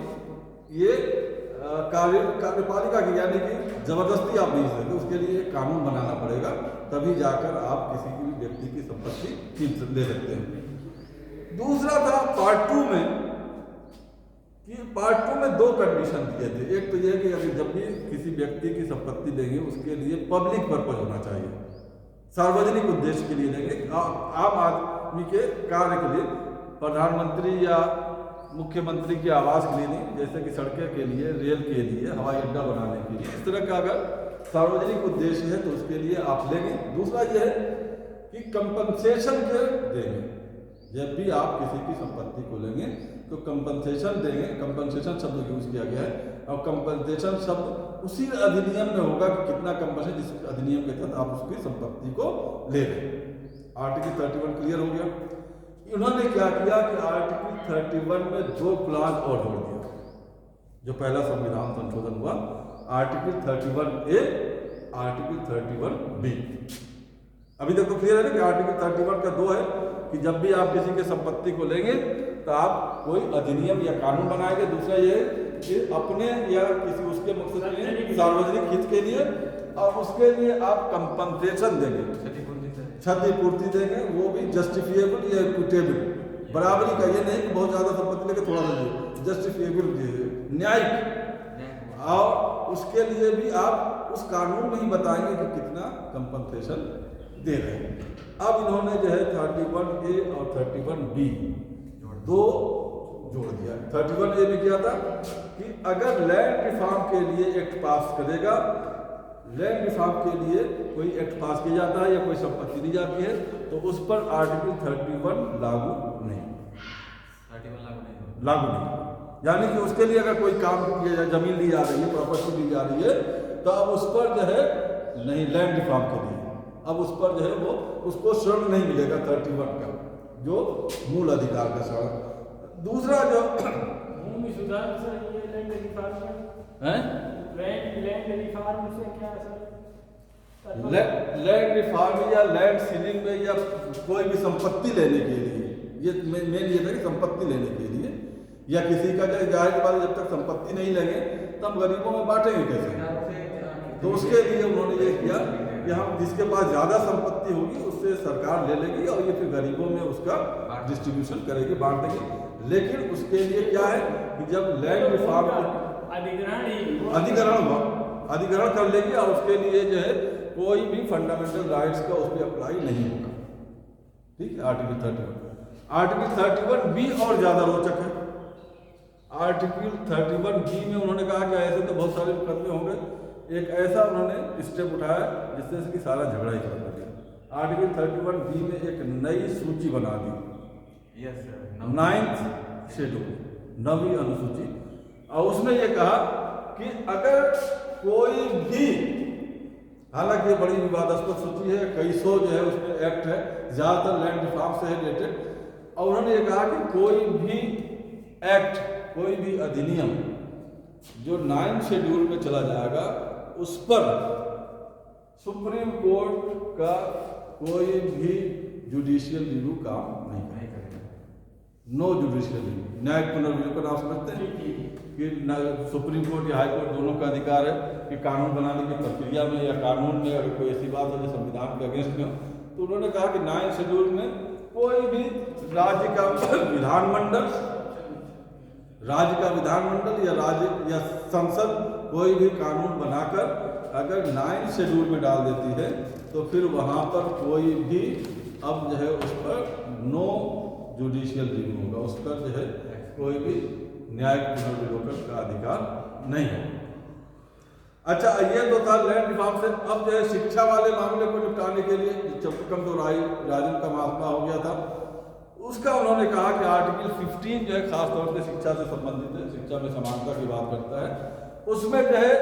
ये कार्यपालिका की, यानी कि जबरदस्ती आप नहीं सकते, उसके लिए एक कानून बनाना पड़ेगा, तभी जाकर आप किसी भी व्यक्ति की संपत्ति छीन ले सकते हैं। दूसरा था पार्ट 2 में, कि पार्ट 2 में 2 कंडीशन दिए थे। एक तो यह कि अगर जब भी किसी व्यक्ति की संपत्ति देंगे उसके लिए पब्लिक पर्पज होना चाहिए, सार्वजनिक उद्देश्य के लिए देंगे, आम आदमी के कार्य के लिए, प्रधानमंत्री या मुख्यमंत्री के आवास के लिए नहीं, जैसे कि सड़कें के लिए, रेल के लिए, हवाई अड्डा बनाने के लिए, इस तरह का अगर सार्वजनिक उद्देश्य है तो उसके लिए आप लेंगे। दूसरा यह है कि कंपनसेशन के देंगे, जब भी आप किसी की संपत्ति को लेंगे तो कंपनसेशन देंगे। कंपनसेशन शब्द यूज किया गया है, और कंपनसेशन शब्द उसी अधिनियम में होगा कि कितना कंपनसेशन, जिस अधिनियम के तहत आप उसकी संपत्ति को ले लें। आर्टिकल 31 क्लियर हो गया। इन्होंने क्या किया कि आर्टिकल 31 में 2 क्लॉज और जोड़ दिया। जो पहला संविधान संशोधन हुआ, आर्टिकल 31A, आर्टिकल 31B। अभी तक तो क्लियर है ना कि आर्टिकल 31 का 2 है कि जब भी आप किसी की संपत्ति को लेंगे तो आप कोई अधिनियम या कानून बनाएंगे। दूसरा ये कि अपने या किसी उसके मकसद के लिए, सार्वजनिक हित के लिए, और उसके लिए आप कंपनसेशन देंगे, क्षतिपूर्ति देंगे, वो भी जस्टिफिएबल या इक्विटेबल, बराबरी का। ये नहीं कि बहुत ज़्यादा संपत्ति लेके थोड़ा सा दीजिए, जस्टिफिएबल दीजिए, न्यायिक। और उसके लिए भी आप उस कानून में ही बताएंगे कि कितना कंपनसेशन दे रहे हैं। अब इन्होंने जो है 31A और 31B 2 जोड़ दिया। 31A में क्या था कि अगर लैंड रिफॉर्म के लिए एक्ट पास करेगा, लैंड रिफॉर्म के लिए कोई एक्ट पास किया जाता है या कोई संपत्ति दी जाती है तो उस पर आर्टिकल 31 लागू नहीं, लागू नहीं। यानी कि उसके लिए अगर कोई काम किया जाए, जमीन ली जा रही है, प्रॉपर्टी ली जा रही है, तो अब उस पर जो है नहीं, लैंड रिफॉर्म के लिए अब उस पर जो है वो उसको शरण नहीं मिलेगा 31 का, जो मूल अधिकार का शरण। दूसरा जो भूमि सुधार से ये लैंड रिफॉर्म है, लैंड रिफॉर्म से क्या सर? लैंड रिफॉर्म या लैंड सीलिंग में या कोई भी संपत्ति लेने के लिए, ये मेन ये था कि संपत्ति लेने के लिए या किसी का जाहिर के बारे, जब तक संपत्ति नहीं लेंगे तब गरीबों में बांटेंगे कैसे? तो उसके लिए उन्होंने ये किया कि हम जिसके पास ज़्यादा संपत्ति होगी उससे सरकार ले लेगी और ये फिर गरीबों में उसका डिस्ट्रीब्यूशन करेगी, बांट देगी। लेकिन उसके लिए क्या है कि जब लैंड रिफॉर्म अधिग्रहण कर लेगी और उसके लिए जो है कोई भी फंडामेंटल राइट्स का उस पर अप्लाई नहीं होगा। ठीक है, आर्टिकल 31। आर्टिकल 31B और ज़्यादा रोचक है। आर्टिकल 31B में उन्होंने कहा कि ऐसे तो बहुत सारे मुकदमे होंगे, एक ऐसा उन्होंने स्टेप उठाया जिससे कि सारा झगड़ा ही खत्म कर दिया। आर्टिकल 31B में एक नई सूची बना दी, 9th शेड्यूल, 9वीं अनुसूची, और उसमें ये कहा कि अगर कोई भी, हालांकि ये बड़ी विवादास्पद सूची है, कई सौ जो है उसमें एक्ट है, ज़्यादातर लैंड रिफॉर्म से रिलेटेड, और उन्होंने ये कहा कि कोई भी एक्ट, कोई भी अधिनियम जो 9th शेड्यूल में चला जाएगा उस पर सुप्रीम कोर्ट का कोई भी जुडिशियल रिव्यू काम नहीं करेगा। नो जुडिशियल रिव्यू, न्यायिक पुनर्विवेचन आप समझते हैं कि सुप्रीम कोर्ट या हाई कोर्ट दोनों का अधिकार है कि कानून बनाने की प्रक्रिया में या कानून में अगर कोई ऐसी बात हो जो संविधान के अगेंस्ट में हो, तो उन्होंने कहा कि 9th शेड्यूल में कोई भी राज्य का विधानमंडल या राज्य या संसद कोई भी कानून बनाकर अगर 9th शेड्यूल में डाल देती है तो फिर वहाँ पर कोई भी अब जो है उस पर नो जुडिशियल रिव्यू होगा, उस पर जो है कोई भी न्यायिक पुनर्विलोकन का अधिकार नहीं है। अच्छा, ये तो था लैंड रिफॉर्म से। अब जो है शिक्षा वाले मामले को निपटाने के लिए चंपकम दोराई राजन का महात्मा हो गया था, उसका उन्होंने कहा कि आर्टिकल 15 जो है खासतौर से शिक्षा से संबंधित है, शिक्षा में समानता की बात करता है। उसमें जो है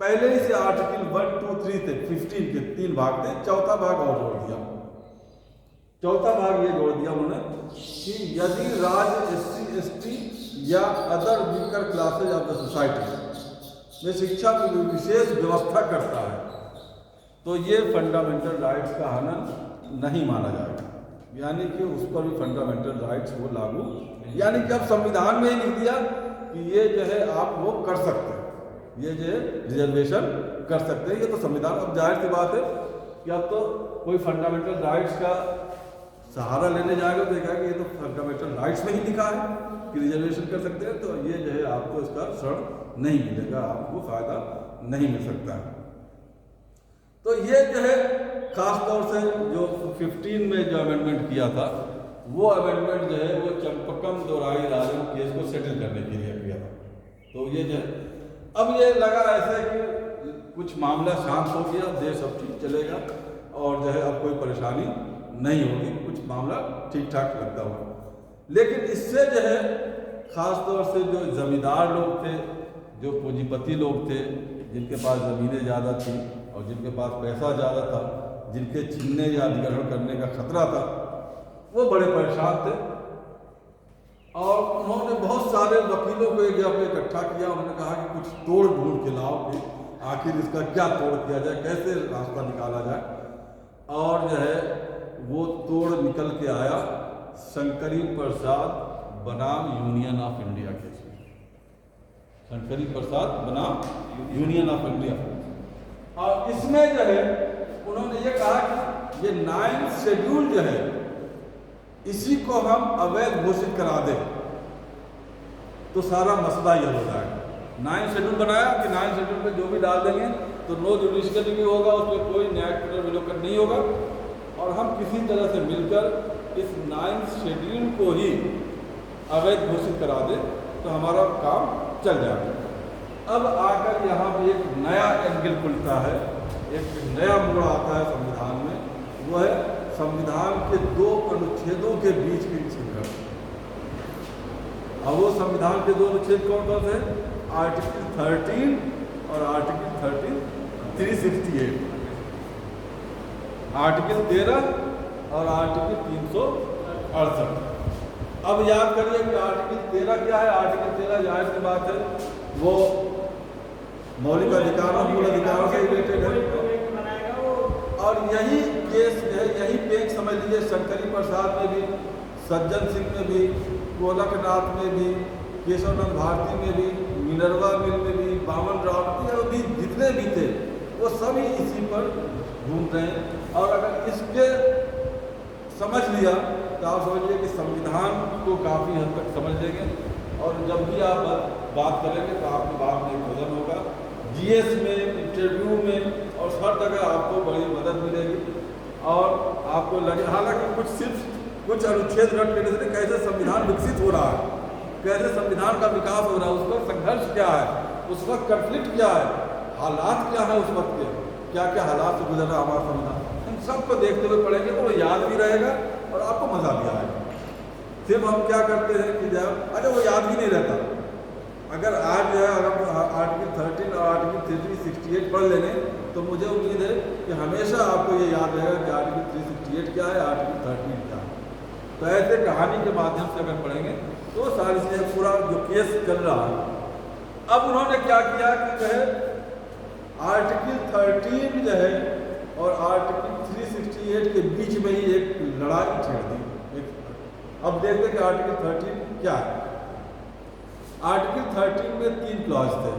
पहले ही से आर्टिकल 1, 2, 3 थे, 15 के 3 भाग थे, चौथा भाग और जोड़ दिया। चौथा भाग ये जोड़ दिया उन्होंने कि यदि राज्य SC/ST या other weaker classes of the society में शिक्षा की विशेष व्यवस्था करता है तो ये फंडामेंटल राइट्स का हनन नहीं माना जाएगा, यानी कि उस पर भी फंडामेंटल राइट्स वो लागू, यानी कि अब संविधान में ही लिख दिया कि ये जो है आप वो कर सकते हैं, ये जो है रिजर्वेशन कर सकते हैं। ये तो संविधान, अब जाहिर सी बात है कि अब तो कोई फंडामेंटल राइट्स का सहारा लेने जाएगा तो कहेगा कि ये तो फंडामेंटल राइट्स में ही लिखा है कि रिजर्वेशन कर सकते हैं, तो ये जो है आपको इसका ऋण नहीं मिलेगा, आपको फायदा नहीं मिल सकता है। तो ये जो है खास तौर से जो 15 में जो अमेंडमेंट किया था, वो अमेंडमेंट जो है वो चंपकम दोराई राजन केस को सेटल करने के लिए किया था। तो ये जो है अब ये लगा ऐसे कि कुछ मामला शांत हो गया, देश अब ठीक चलेगा और जो है अब कोई परेशानी नहीं होगी, कुछ मामला ठीक ठाक लगता हुआ। लेकिन इससे जो है खास तौर से जो जमींदार लोग थे, जो पूंजीपति लोग थे, जिनके पास ज़मीनें ज़्यादा थी और जिनके पास पैसा ज़्यादा था, जिनके छीनने या अधिग्रहण करने का खतरा था, वो बड़े परेशान थे और उन्होंने बहुत सारे वकीलों को एक जगह पे इकट्ठा किया। उन्होंने कहा कि कुछ तोड़ ढूंढ के लाओ कि आखिर इसका क्या तोड़ किया जाए, कैसे रास्ता निकाला जाए। और जो है वो तोड़ निकल के आया शंकरी प्रसाद बनाम यूनियन ऑफ इंडिया के, शंकरी प्रसाद बनाम यूनियन ऑफ इंडिया। और इसमें जो है उन्होंने ये कहा कि ये 9th शेड्यूल जो है इसी को हम अवैध घोषित करा दें तो सारा मसला ये हो जाएगा। 9th शेड्यूल बनाया कि 9th शेड्यूल में जो भी डाल देंगे तो नो जुडिशियल भी होगा, उसमें कोई न्यायिक पुनर्विलोकन नहीं होगा और हम किसी तरह से मिलकर इस 9th शेड्यूल को ही अवैध घोषित करा दें तो हमारा काम चल जाएगा। अब आकर यहाँ पे एक नया एंगल खुलता है, एक नया मोड़ आता है संविधान में, वो है संविधान के 2 अनुच्छेदों के बीच की संघर्ष। अब वो संविधान के 2 अनुच्छेद कौन कौन से? आर्टिकल 13 और आर्टिकल 368, आर्टिकल 13 और आर्टिकल 368। अब याद करिए कि आर्टिकल 13 क्या है। आर्टिकल 13 जाहिर सी बात है वो मौलिक अधिकारों, मूल अधिकारों से रिलेटेड है और यही केस है, यही पेच समझ लीजिए शंकरी प्रसाद में भी, सज्जन सिंह में भी, गोलकनाथ में भी, केशवनंद भारती में भी, मिनरवा मिल में भी, बामन राव में भी, जितने भी थे वो सभी इसी पर घूम रहे हैं। और अगर इसके समझ लिया तो आप समझिए कि संविधान को काफ़ी हद तक समझ लेंगे और जब भी आप बात करेंगे तो आपकी बात में वजन होगा। GS में, इंटरव्यू में और हर जगह आपको बड़ी मदद मिलेगी और आपको लगे, हालांकि कुछ अनुच्छेद रट लेने से कैसे संविधान विकसित हो रहा है, कैसे संविधान का विकास हो रहा है, उस वक्त संघर्ष क्या है, उस वक्त कन्फ्लिक्ट क्या है, हालात क्या है, उस वक्त के क्या क्या हालात से गुजर रहा हमारा संविधान, इन सबको देखते हुए पढ़ेंगे तो वो याद भी रहेगा और आपको मजा भी आएगा। सिर्फ हम क्या करते हैं कि जब अच्छा वो याद भी नहीं रहता, अगर आज जो है अगर आर्टिकल 13 और आर्टिकल 368 पढ़ लेंगे तो मुझे उम्मीद है कि हमेशा आपको ये याद रहेगा कि आर्टिकल 368 क्या है, आर्टिकल 13 क्या है। तो ऐसे कहानी के माध्यम से अगर पढ़ेंगे तो सारी चीज़ें, पूरा जो केस चल रहा है। अब उन्होंने क्या किया कि जो है आर्टिकल 13 जो है और आर्टिकल 368 के बीच में ही एक लड़ाई छेड़ दी। अब देखते हैं कि आर्टिकल 13 क्या है। आर्टिकल 13 में 3 क्लॉज थे,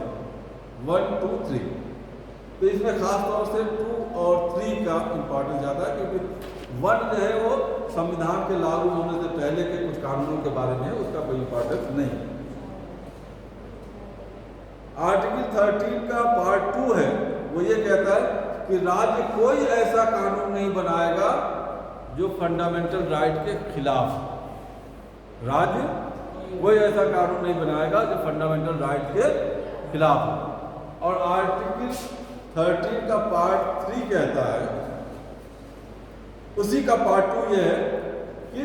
1, 2, 3। तो इसमें खास तौर से 2 और 3 का इम्पोर्टेंस ज़्यादा है क्योंकि 1 जो है वो संविधान के लागू होने से पहले के कुछ कानूनों के बारे में है, उसका कोई इम्पोर्टेंस नहीं। आर्टिकल 13 का पार्ट 2 है, वो ये कहता है कि राज्य कोई ऐसा कानून नहीं बनाएगा जो फंडामेंटल राइट के खिलाफ, राज्य कोई ऐसा कानून नहीं बनाएगा जो फंडामेंटल राइट के खिलाफ। और आर्टिकल 13 का पार्ट 3 कहता है, उसी का पार्ट 2 ये है कि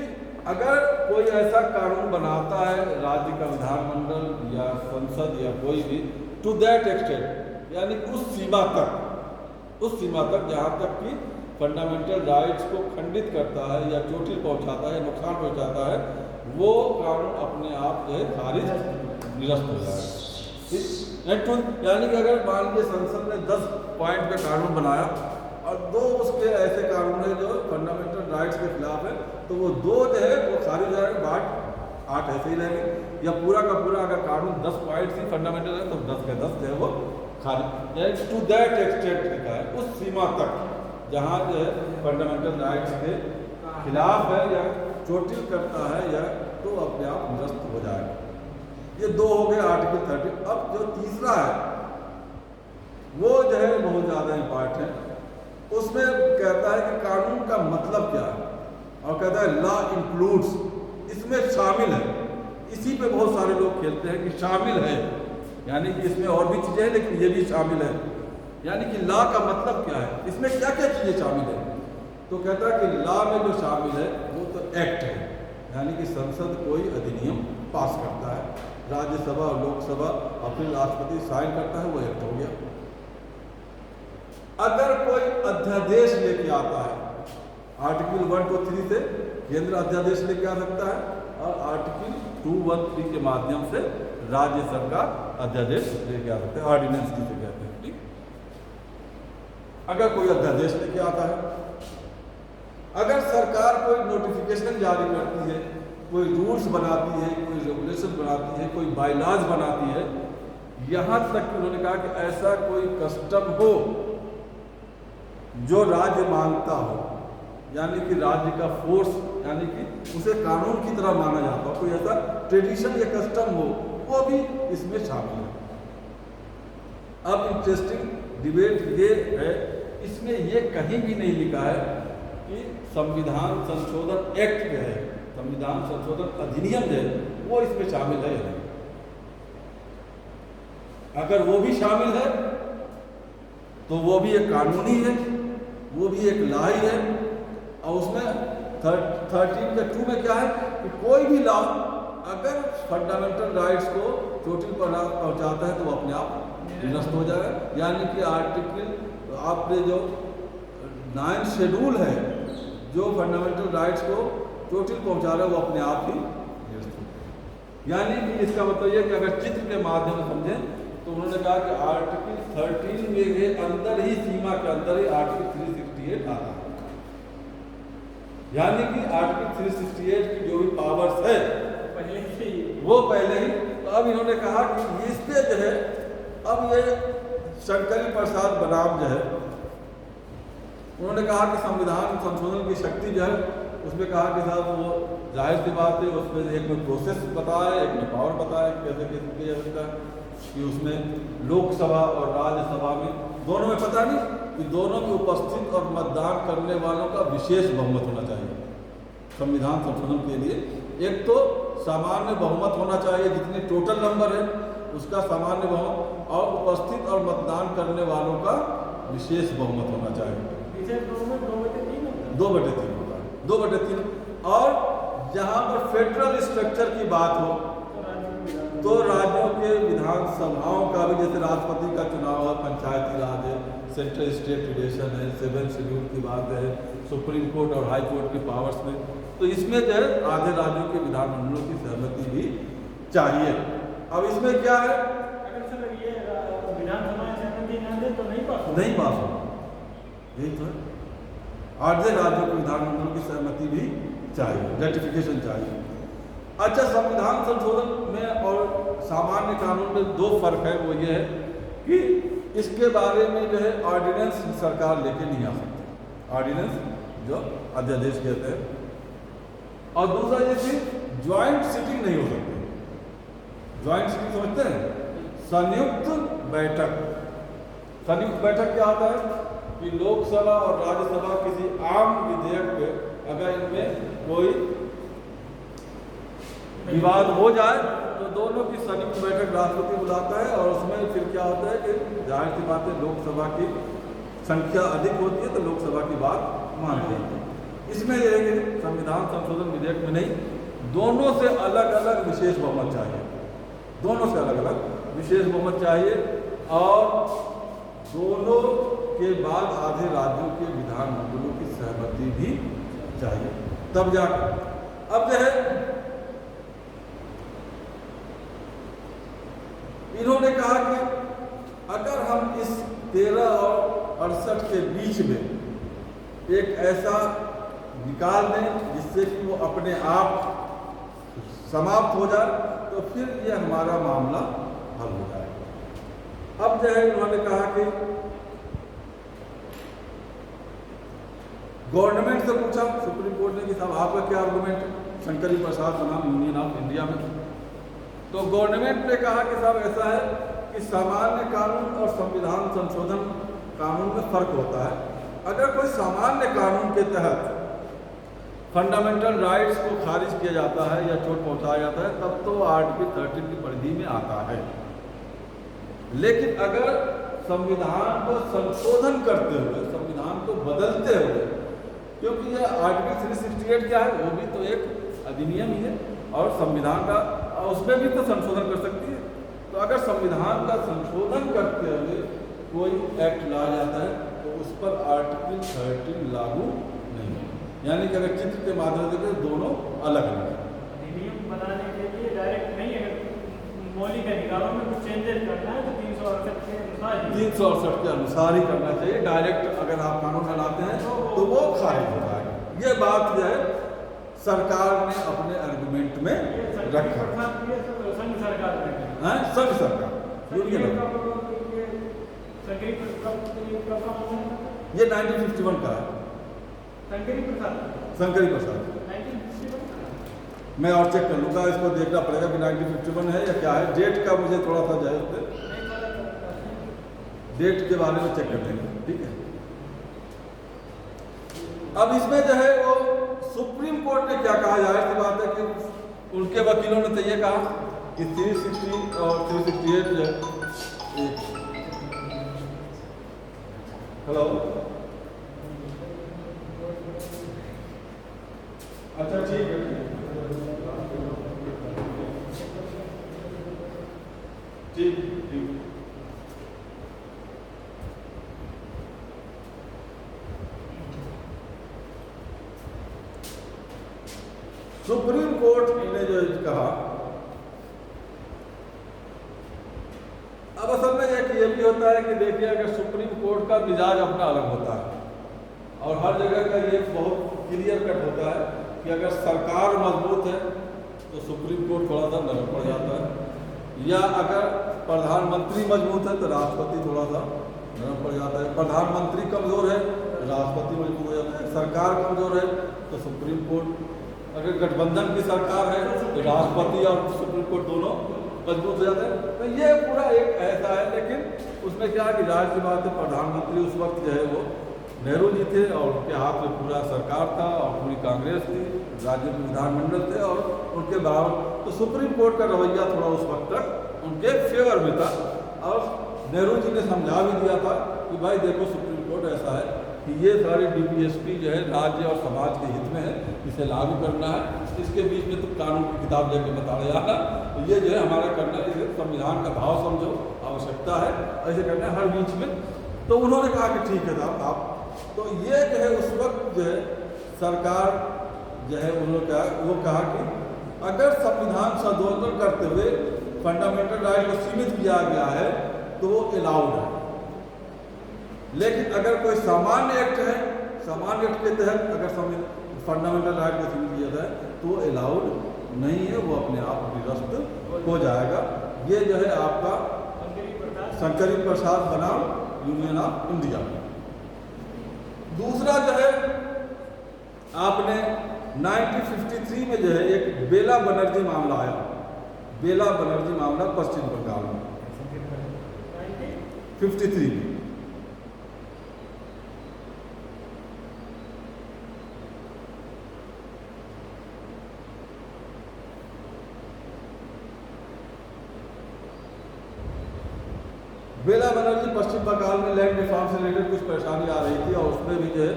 अगर कोई ऐसा कानून बनाता है राज्य का विधानमंडल या संसद या कोई भी, टू दैट एक्सटेंट, यानी उस सीमा तक जहाँ तक कि फंडामेंटल राइट्स को खंडित करता है या चोटिल पहुँचाता है, नुकसान पहुँचाता है, वो कानून अपने आप जो है खारिज निरस्त हो जाएगा। यानी कि अगर मान लीजिए संसद ने 10 पॉइंट पे कानून बनाया और 2 उसके ऐसे कानून है जो फंडामेंटल राइट्स के खिलाफ है, तो वो 2 जो है वो खारिज हो जाएगा, 8 ऐसे ही रहेंगे। या पूरा का पूरा अगर कानून 10 पॉइंट ही फंडामेंटल है तो 10 के 10 जो है वो खारिज, यानी टू दैट एक्सटेंट लिखा है, उस सीमा तक जहाँ जो है फंडामेंटल राइट्स के खिलाफ है या चोटिल करता है या तो अपने आप निरस्त हो जाएगा। ये 2 हो गए आर्टिकल 30। अब जो तीसरा है वो जो है बहुत ज़्यादा इम्पॉर्टेंट है। उसमें कहता है कि कानून का मतलब क्या है, और कहता है लॉ इंक्लूड्स, इसमें शामिल है। इसी पे बहुत सारे लोग खेलते हैं कि शामिल है, यानी कि इसमें और भी चीज़ें हैं लेकिन ये भी शामिल है। यानी कि लॉ का मतलब क्या है, इसमें क्या क्या चीज़ें शामिल है। तो कहता है कि लॉ में जो शामिल है वो तो एक्ट है, यानी कि संसद कोई अधिनियम पास करता है, राज्यसभा और लोकसभा और फिर राष्ट्रपति साइन करता है, वो एक्ट हो गया। अगर कोई अध्यादेश लेके आता है, आर्टिकल 123 से केंद्र अध्यादेश लेके आ सकता है और आर्टिकल 213 के माध्यम से राज्य सरकार अध्यादेश लेके आ सकते हैं, ऑर्डिनेंस जिसे कहते हैं। ठीक, अगर कोई अध्यादेश लेके आता है, अगर सरकार कोई नोटिफिकेशन जारी करती है, कोई रूल्स बनाती है, कोई रेगुलेशन बनाती है, कोई बायलॉज बनाती है, यहाँ तक कि उन्होंने कहा कि ऐसा कोई कस्टम हो जो राज्य मांगता हो, यानी कि राज्य का फोर्स, यानी कि उसे कानून की तरह माना जाता हो, कोई ऐसा ट्रेडिशन या कस्टम हो, वो भी इसमें शामिल है। अब इंटरेस्टिंग डिबेट ये है, इसमें ये कहीं भी नहीं लिखा है कि संविधान संशोधन एक्ट जो है, संविधान संशोधन अधिनियम जो है वो इसमें शामिल है या नहीं। अगर वो भी शामिल है तो वो भी एक कानूनी है, वो भी एक लॉ ही है। और उसमें 13 के 2 में क्या है कि कोई भी लॉ अगर फंडामेंटल राइट्स को चोटिल पर पहुंचाता है तो वो अपने आप निरस्त हो जाएगा। यानी कि आर्टिकल आपने जो 9 शेड्यूल है जो फंडामेंटल राइट्स को चोटिल पहुंचा रहा है वो अपने आप ही निरस्त हो जाएगा। यानी कि इसका मतलब ये कि अगर चित्र के माध्यम से समझें तो उन्होंने कहा कि आर्टिकल 13 में के अंदर ही, सीमा के अंदर ही आर्टिकल 368 आता है। यानी कि आर्टिकल 368 की जो भी पावर्स है पहले से ही, वो पहले ही। तो अब इन्होंने कहा कि इस पे जो है, अब ये शंकरी प्रसाद बनाम जो है, उन्होंने कहा कि संविधान संशोधन की शक्ति जो है, उसमें कहा कि साहब वो जाहिर सी बात है, उसमें एक में प्रोसेस बताया, एक में पावर बताया, कैसे कैसे किया जाता है कि उसमें लोकसभा और राज्यसभा में दोनों में पता नहीं कि दोनों में उपस्थित और मतदान करने वालों का विशेष बहुमत होना चाहिए संविधान संशोधन के लिए। एक तो सामान्य बहुमत होना चाहिए, जितने टोटल नंबर है उसका सामान्य बहुमत, और उपस्थित और मतदान करने वालों का विशेष बहुमत होना चाहिए। 2/3 होता है, 2/3। और जहाँ पर फेडरल स्ट्रक्चर की बात हो तो राज्यों के विधानसभाओं का भी, जैसे राष्ट्रपति का चुनाव है, पंचायती राज है, सेंट्रल स्टेट रिलेशन है, 7 शेड्यूल की बात है, सुप्रीम कोर्ट और हाई कोर्ट की पावर्स में, तो इसमें जो है आधे राज्यों के विधानमंडलों की सहमति भी चाहिए। अब इसमें क्या है, अगर सर ये विधानसभा सहमति न दे तो नहीं पास होगा, यही तो है। आधे राज्यों के विधानमंडलों की सहमति भी चाहिए, रेटिफिकेशन चाहिए। अच्छा, संविधान संशोधन में और सामान्य कानून में 2 फर्क है। वो ये है कि इसके बारे में जो है ऑर्डिनेंस सरकार लेके नहीं आ सकती, ऑर्डिनेंस जो अध्यादेश कहते हैं। और दूसरा ये कि ज्वाइंट सिटिंग नहीं हो सकती। ज्वाइंट सिटिंग समझते हैं, संयुक्त बैठक। संयुक्त बैठक क्या होता है कि लोकसभा और राज्यसभा किसी आम विधेयक पे अगर इनमें कोई विवाद हो जाए तो दोनों की संयुक्त बैठक राष्ट्रपति बुलाता है और उसमें फिर क्या होता है कि जाहिर सी बात है लोकसभा की संख्या अधिक होती है तो लोकसभा की बात मानती है। इसमें यह है कि संविधान संशोधन विधेयक में नहीं, दोनों से अलग अलग विशेष बहुमत चाहिए, दोनों से अलग अलग विशेष बहुमत चाहिए और दोनों के बाद आधे राज्यों के विधानमंडलों की सहमति भी चाहिए, तब जाकर अब जो है इन्होंने कहा कि अगर हम इस 13 और 68 के बीच में एक ऐसा निकाल दें जिससे कि वो अपने आप समाप्त हो जाए तो फिर ये हमारा मामला हल हो जाएगा। अब जो है उन्होंने कहा कि गवर्नमेंट से पूछा सुप्रीम कोर्ट ने कि साहब आपका क्या आर्गुमेंट है, शंकरी प्रसाद बनाम यूनियन ऑफ इंडिया में, तो गवर्नमेंट ने कहा कि साहब ऐसा है कि सामान्य कानून और संविधान संशोधन कानून में फर्क होता है। अगर कोई सामान्य कानून के तहत फंडामेंटल राइट्स को खारिज किया जाता है या चोट पहुंचाया जाता है तब तो आर्टिकल 13 की परिधि में आता है, लेकिन अगर संविधान को संशोधन करते हुए, संविधान को बदलते हुए, क्योंकि यह आर्टिकल 368 क्या है, वो भी तो एक अधिनियम ही है और संविधान का उसमें भी तो संशोधन कर सकती है। तो अगर संविधान का संशोधन करते हुए कोई एक्ट लाया जाता है तो उस पर आर्टिकल 13 लागू नहीं है, यानी कि अगर चित्र के माध्यम से दोनों अलग अलग है। अधिनियम बनाने के लिए डायरेक्ट नहीं, अगर मौलिक अधिकारों में कुछ चेंजेस करना है तो 368 के अनुसार 368 के अनुसार ही करना चाहिए। डायरेक्ट अगर आप कानून बनाते हैं तो वो खारिज हो जाएगा। ये बात जो है सरकार ने अपने आर्गुमेंट में रखा, संघ सरकार है संघ सरकार यूनियन, ये 1951 का है, शंकरी प्रसाद। मैं और चेक कर लूँगा, इसको देखना पड़ेगा कि 1951 है या क्या है। डेट का मुझे थोड़ा सा जाए उस पर, डेट के बारे में चेक कर लेंगे, ठीक है। अब इसमें जो है वो सुप्रीम कोर्ट ने क्या कहा, जाहिर सी बात है कि उनके वकीलों ने तो ये कहा कि 360 और 368 जो है, हेलो, अच्छा ठीक है, ठीक ठीक। सुप्रीम कोर्ट ने जो कहा, अब असल में एक ये भी होता है कि देखिए अगर सुप्रीम कोर्ट का मिजाज अपना अलग होता है और हर जगह का ये बहुत क्लियर कट होता है कि अगर सरकार मजबूत है तो सुप्रीम कोर्ट थोड़ा सा नरम पड़ जाता है, या अगर प्रधानमंत्री मजबूत है तो राष्ट्रपति थोड़ा सा नरम पड़ जाता है। प्रधानमंत्री कमजोर है राष्ट्रपति मजबूत हो जाता है, सरकार कमजोर है तो सुप्रीम कोर्ट, अगर गठबंधन की सरकार है तो राष्ट्रपति और सुप्रीम कोर्ट दोनों मजबूत हो जाते हैं। तो ये पूरा एक ऐसा है, लेकिन उसमें क्या है कि जाहिर सी बात है प्रधानमंत्री उस वक्त जो है वो नेहरू जी थे और उनके हाथ में पूरा सरकार था और पूरी कांग्रेस थी, राज्य के विधानमंडल थे और उनके बराबर, तो सुप्रीम कोर्ट का रवैया थोड़ा उस वक्त तक उनके फेवर में था। और नेहरू जी ने समझा भी दिया था कि भाई देखो सुप्रीम कोर्ट ऐसा है कि ये सारे DPSP जो है राज्य और समाज के हित में है, इसे लागू करना है, इसके बीच में तो कानून की किताब लेके बता रहे जाना, तो ये जो है हमारा करना है, संविधान का भाव समझो, आवश्यकता है, ऐसे करना है हर बीच में। तो उन्होंने कहा कि ठीक है साहब आप, तो ये जो है उस वक्त जो है सरकार जो है उन्होंने वो कहा कि अगर संविधान संशोधन करते हुए फंडामेंटल राइट को सीमित किया गया है तो वो अलाउड है, लेकिन अगर कोई सामान्य एक्ट है, सामान्य एक्ट के तहत अगर फंडामेंटल राइट को सीमित किया जाए तो वो अलाउड नहीं है, वो अपने आप निरस्त हो जाएगा। ये जो है आपका शंकरी प्रसाद बनाम यूनियन ऑफ इंडिया। दूसरा जो है आपने 1953 में जो है एक बेला बनर्जी मामला आया, बेला बनर्जी मामला पश्चिम बंगाल में 53 में। बेला बनर्जी पश्चिम बंगाल में लैंड रिफॉर्म से रिलेटेड कुछ परेशानी आ रही थी और उसमें भी जो है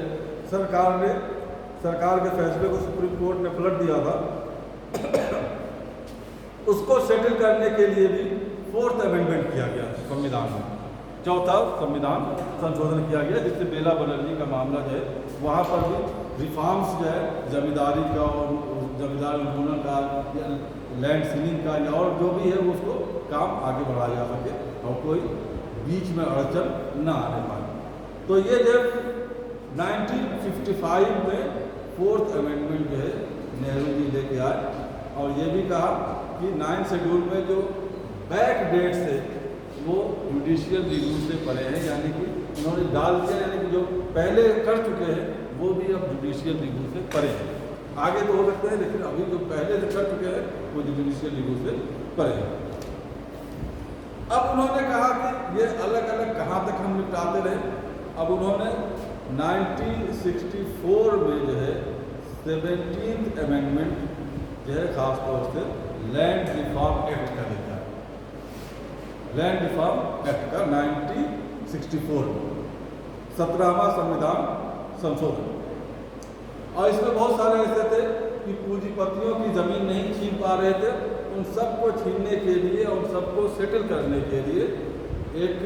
सरकार के फैसले को सुप्रीम कोर्ट ने पलट दिया था। उसको सेटल करने के लिए भी 4th अमेंडमेंट किया गया संविधान में, 4था संविधान संशोधन किया गया, जिससे बेला बनर्जी का मामला जो है वहाँ पर भी रिफॉर्म्स जो है जमींदारी का और जमींदार उन्मूलन का या लैंड सीलिंग का या और जो भी है उसको काम आगे बढ़ाया जा सके और कोई बीच में अड़चन न आने पाए। तो ये जब 1955 में 4th अमेंडमेंट जो है नेहरू जी लेके आए और ये भी कहा कि 9 शेड्यूल में जो बैक डेट्स है वो जुडिशियल रिव्यू से परे हैं, यानी कि उन्होंने डाल दिया, यानी कि जो पहले कर चुके हैं वो भी अब जुडिशियल रिव्यू से परे हैं। आगे तो हो सकते हैं लेकिन अभी जो पहले से कर चुके हैं वो जुडिशियल रिव्यू से परे हैं। अब उन्होंने कहा कि ये अलग अलग कहाँ तक हम निपटाते रहे। अब उन्होंने 1964 में जो है 17th अमेंडमेंट जो है खासतौर से लैंड रिफॉर्म एक्ट का देता है। लैंड रिफॉर्म एक्ट का 1964 में 17वां संविधान संशोधन, और इसमें बहुत सारे ऐसे थे कि पूंजीपतियों की जमीन नहीं छीन पा रहे थे, उन सबको छीनने के लिए उन सबको सेटल करने के लिए एक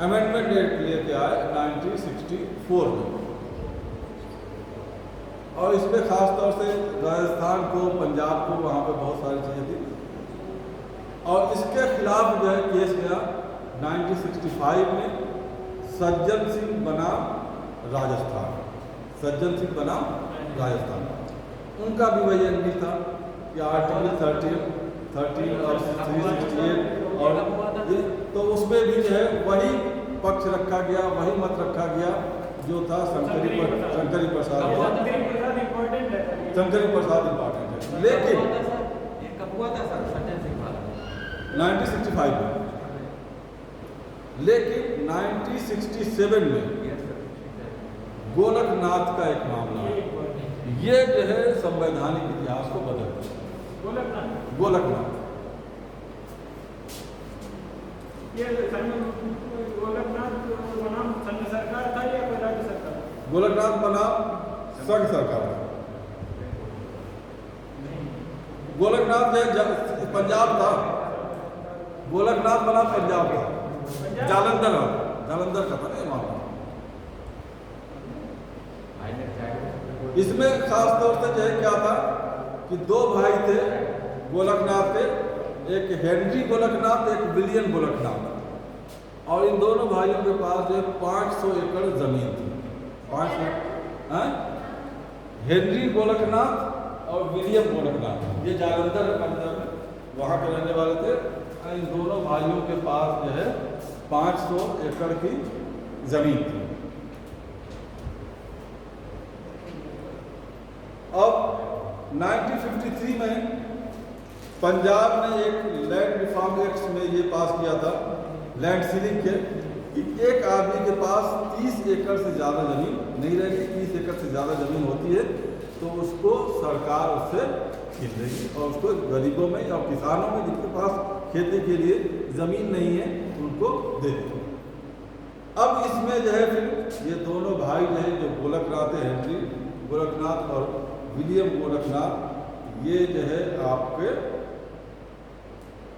अमेंडमेंट एक्ट लेके आए 1964 में। और इसमें खास तौर से राजस्थान को, पंजाब को, वहाँ पे बहुत सारी चीज़ें थी और इसके खिलाफ जो है केस गया 1965 में। सज्जन सिंह बनाम राजस्थान, सज्जन सिंह बनाम राजस्थान, उनका भी वही एंट्री था कि आर्टिकल 13 और 368 और ये, तो उसमें भी जो है वही पक्ष रखा गया, वही मत रखा गया जो था शंकरी प्रसाद इम्पॉर्टेंट है। लेकिन 1965 में, लेकिन 1967 में गोलकनाथ का एक मामला है, ये जो है संवैधानिक इतिहास को बदल दिया। गोलकनाथ ये गोलकनाथ बनाम संघ सरकार था या कोई राज्य सरकार? गोलकनाथ बनाम संघ सरकार था। गोलकनाथ जो पंजाब था, गोलकनाथ बनाम पंजाब था, जालंधर का था ना ये मामला। इसमें खास तौर से जो है क्या था कि दो भाई थे गोलकनाथ के, एक हेनरी गोलकनाथ, एक विलियम गोलकनाथ, और इन दोनों भाइयों के पास जो 500 एकड़ जमीन थी। 500 हेनरी गोलकनाथ और विलियम गोलकनाथ, ये जालंधर पंजाब वहाँ के रहने वाले थे। इन दोनों भाइयों के पास जो है 500 एकड़ की जमीन थी। अब 1953 में पंजाब ने एक लैंड रिफॉर्म एक्ट में ये पास किया था, लैंड सीलिंग के, कि एक आदमी के पास 30 एकड़ से ज़्यादा ज़मीन नहीं रहेगी। 30 एकड़ से ज़्यादा ज़मीन होती है तो उसको सरकार उससे छीन लेगी और उसको गरीबों में और किसानों में जिनके पास खेती के लिए ज़मीन नहीं है उनको दे देगी। अब इसमें जो है फिर ये दोनों भाई जो है, जो गोलकनाथ है, हेनरी गोलकनाथ और विलियम गोलकनाथ, ये जो है आपके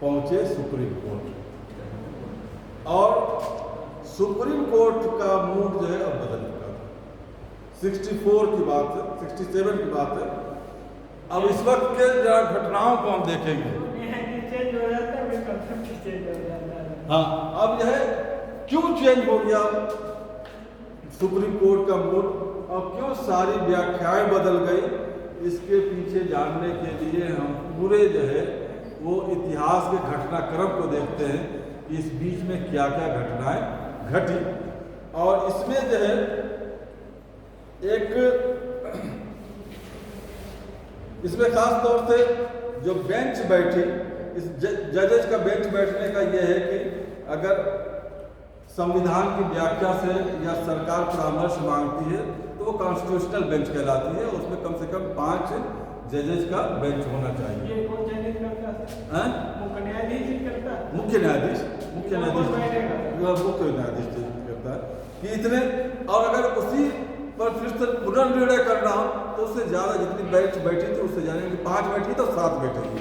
पहुंचे सुप्रीम कोर्ट, और सुप्रीम कोर्ट का मूड जो है अब बदल चुका था। 64 की बात है, 67 की बात है। अब इस वक्त के घटनाओं को हम देखेंगे। हाँ, अब यह क्यों चेंज हो गया सुप्रीम कोर्ट का मूड और क्यों सारी व्याख्याएं बदल गई, इसके पीछे जानने के लिए हम पूरे जो है वो इतिहास के घटनाक्रम को देखते हैं कि इस बीच में क्या क्या घटनाएं घटी। और इसमें जो है इसमें खास तौर से जो बेंच बैठी, इस जजेस का बेंच बैठने का यह है कि अगर संविधान की व्याख्या से या सरकार परामर्श मांगती है तो वो कॉन्स्टिट्यूशनल बेंच कहलाती है। उसमें कम से कम 5 जजेस का बेंच होना चाहिए। ये कौन चयनित करता है? मुख्य न्यायाधीश ही करता है। मुख्य न्यायाधीश मुख्य न्यायाधीश करता है कि इतने, और अगर उसी पर फिर से पुनर्निर्णय करना हो तो उससे ज़्यादा, जितनी बेंच बैठी थी उससे ज़्यादा, कि 5 बैठी तो 7 बैठेगी,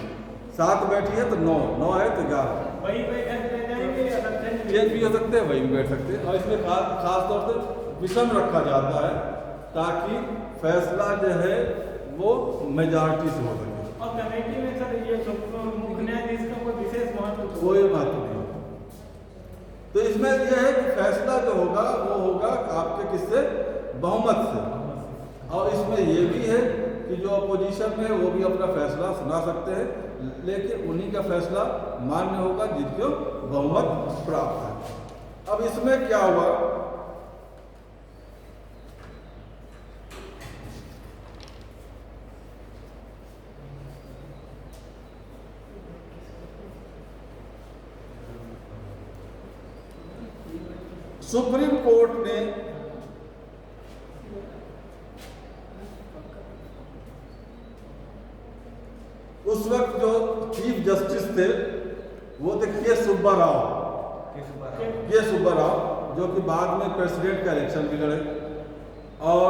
7 बैठी है तो 9 है तो 11, वही बैठक ले जाएंगे या चेंज भी हो सकते हैं, वही भी बैठ सकते हैं। और इसमें खास तौर से विषम रखा जाता है ताकि फैसला जो है वो मेजॉरिटी से हो सके। और कमेटी में सर ये मुख्य न्यायाधीश का कोई विशेष महत्व? कोई महत्व नहीं होगा। तो इसमें यह है कि फैसला जो होगा वो होगा आपके किससे, बहुमत से। और इसमें यह भी है कि जो अपोजिशन में वो भी अपना फैसला सुना सकते हैं, लेकिन उन्हीं का फैसला मान्य होगा जिनको बहुमत प्राप्त है। अब इसमें क्या हुआ, सुप्रीम कोर्ट ने उस वक्त जो चीफ जस्टिस थे वो थे के सुब्बा राव, जो कि बाद में प्रेसिडेंट का इलेक्शन भी लड़े और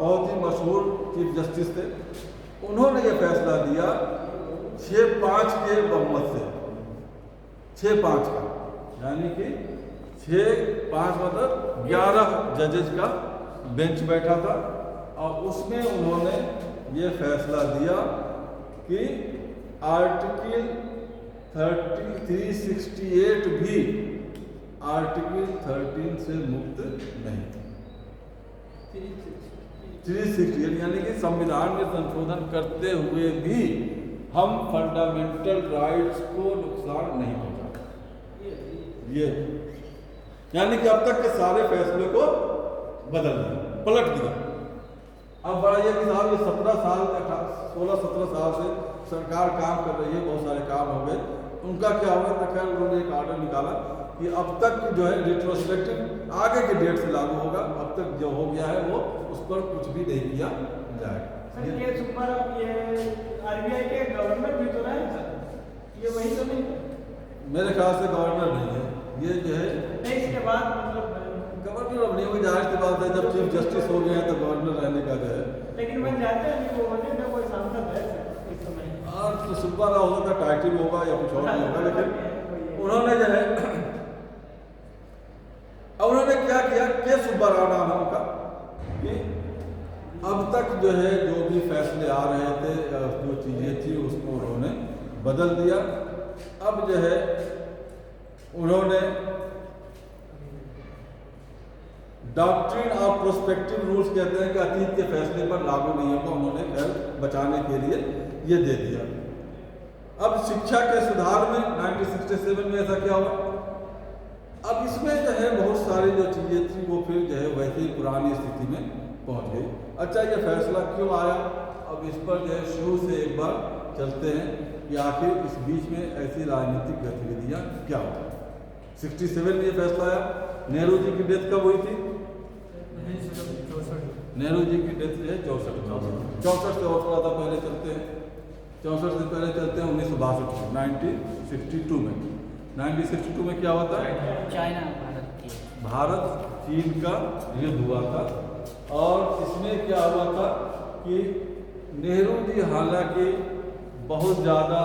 बहुत ही मशहूर चीफ जस्टिस थे। उन्होंने ये फैसला दिया 6-5 के बहुमत से, 6-5 का, यानी कि 6-5 मतलब 11 जजेस का बेंच बैठा था। और उसमें उन्होंने ये फैसला दिया कि आर्टिकल 368 भी आर्टिकल 13 से मुक्त नहीं। 368 यानी कि संविधान में संशोधन करते हुए भी हम फंडामेंटल राइट्स को नुकसान नहीं पहुंचाते, ये यानी कि अब तक के सारे फैसले को बदल दिया, पलट दिया। अब बड़ा ये कि साहब ये 17 साल 16-17 साल से सरकार काम कर रही है, बहुत सारे काम हो गए, उनका क्या हुआ तो खैर उन्होंने एक ऑर्डर निकाला कि अब तक जो है रिट्रोस्पेक्टिव आगे के डेट से लागू होगा, अब तक जो हो गया है वो उस पर कुछ भी नहीं किया जाएगा। ये सुपर ये आरबीआई के गवर्नर भी तो रहे सर, ये वही तो नहीं? मेरे ख्याल से गवर्नर नहीं है, ये जो है नहीं, इसके बाद मतलब गवर्नर अब नहीं हुई, जाहिर सी बात है जब चीफ जस्टिस हो गए हैं तो गवर्नर रहने का जो है। लेकिन मैं जानते हैं कि वो होने में कोई सांसद है इस समय। हाँ तो सुब्बा राव होगा, टाइटल होगा या कुछ और नहीं होगा, लेकिन उन्होंने जो है अब उन्होंने क्या किया, के सुब्बा राव नाम है उनका, कि अब तक जो है जो भी फैसले आ रहे थे, जो चीज़ें थी उसको उन्होंने बदल दिया। अब जो है उन्होंने डॉक्ट्रिन ऑफ प्रोस्पेक्टिव रूल्स कहते हैं कि अतीत के फैसले पर लागू नहीं होगा, उन्होंने खैर बचाने के लिए ये दे दिया। अब शिक्षा के सुधार में 1967 में ऐसा क्या हुआ, अब इसमें जो है बहुत सारी जो चीज़ें थी वो फिर जो है वैसे ही पुरानी स्थिति में पहुंच गई। अच्छा ये फैसला क्यों आया, अब इस पर जो है शुरू से एक बार चलते हैं कि आखिर इस बीच में ऐसी राजनीतिक गतिविधियाँ क्या हुई। 67 में ये फैसला आया। नेहरू जी की डेथ कब हुई थी? नेहरू जी की डेथ जो है 64 से और थोड़ा सा पहले चलते हैं, 64 से पहले चलते हैं 1962 1962 में। 1962 में क्या होता है, चाइना भारत चीन का युद्ध हुआ था। और इसमें क्या हुआ था कि नेहरू जी हालांकि बहुत ज़्यादा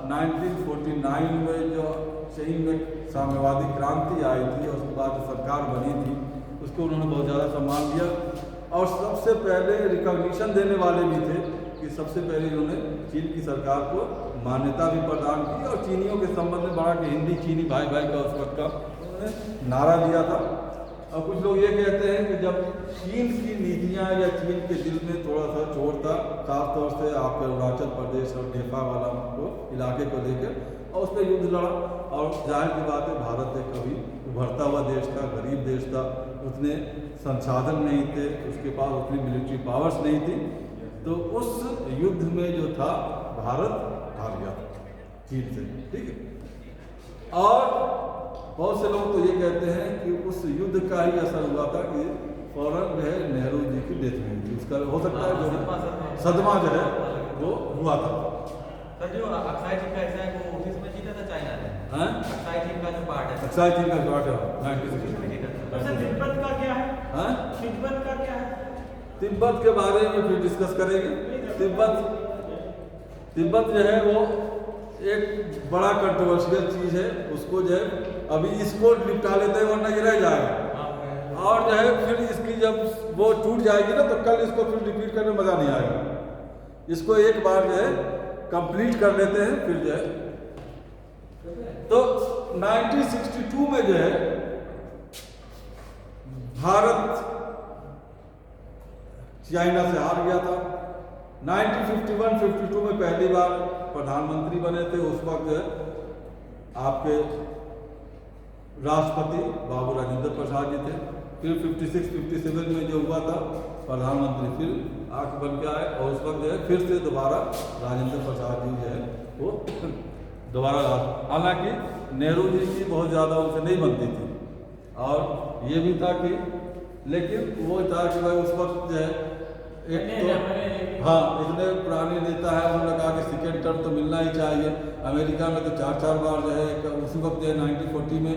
1949 में जो चीन में साम्यवादी क्रांति आई थी और उसके बाद जो सरकार बनी थी उसको उन्होंने बहुत ज़्यादा सम्मान दिया और सबसे पहले रिकॉग्निशन देने वाले भी थे कि सबसे पहले उन्होंने चीन की सरकार को मान्यता भी प्रदान की और चीनियों के संबंध में बड़ा कि हिंदी चीनी भाई भाई का उस वक्त का उन्होंने नारा दिया था। और कुछ लोग ये कहते हैं कि जब चीन की नीतियाँ या चीन के दिल में थोड़ा सा चोट था, खासतौर से आपके अरुणाचल प्रदेश और नेपाल वाला को इलाके को लेकर और उस पर युद्ध लड़ा। और जाहिर की बात है भारत एक कभी उभरता हुआ देश था, गरीब देश था, उतने संसाधन नहीं थे, उसके पास उतनी मिलिट्री पावर्स नहीं थी, तो उस युद्ध में जो था भारत हार गया चीन से, ठीक है। और बहुत से लोग तो ये कहते हैं कि उस युद्ध का ही असर हुआ था कि फौरन जो है नेहरू जी की डेथ हुई थी, उसका हो सकता है जो सदमा जो है वो हुआ था। सर जो अक्षय जी का ऐसा है वो ऑफिस में जीता था चाइना में, हैं अक्षय जी का जो पार्ट है अक्षय जी का पार्ट है 96 ऑफिस में जीता था। अच्छा, तिब्बत का क्या है? हैं तिब्बत का क्या है? तिब्बत के बारे में फिर डिस्कस करेंगे। तिब्बत जो है वो एक बड़ा कंट्रोवर्शियल चीज़ है, उसको जो है अभी इसको निपटा लेते हैं वरना ये रह जाएगा, और जो है फिर इसकी जब वो टूट जाएगी ना तो कल इसको फिर रिपीट करने में मज़ा नहीं आएगा। इसको एक बार जो है कंप्लीट कर लेते हैं फिर जो है। तो 1962 में जो है भारत चाइना से हार गया था। 1951-52 में पहली बार प्रधानमंत्री बने थे, उस वक्त जो है आपके राष्ट्रपति बाबू राजेंद्र प्रसाद जी थे। फिर 56-57 में जो हुआ था प्रधानमंत्री फिर आके बन के आए, और उस वक्त जो है फिर से दोबारा राजेंद्र प्रसाद जी जो है वो दोबारा, हालांकि नेहरू जी की बहुत ज़्यादा उनसे नहीं बनती थी, और ये भी था कि लेकिन वो था कि भाई उस वक्त जो है एक तो हाँ इतने पुराने नेता है, उन्होंने कहा कि सेकेंड टर्म तो मिलना ही चाहिए। अमेरिका में तो 4-4 बार जो है, उसी वक्त जो है 1940 में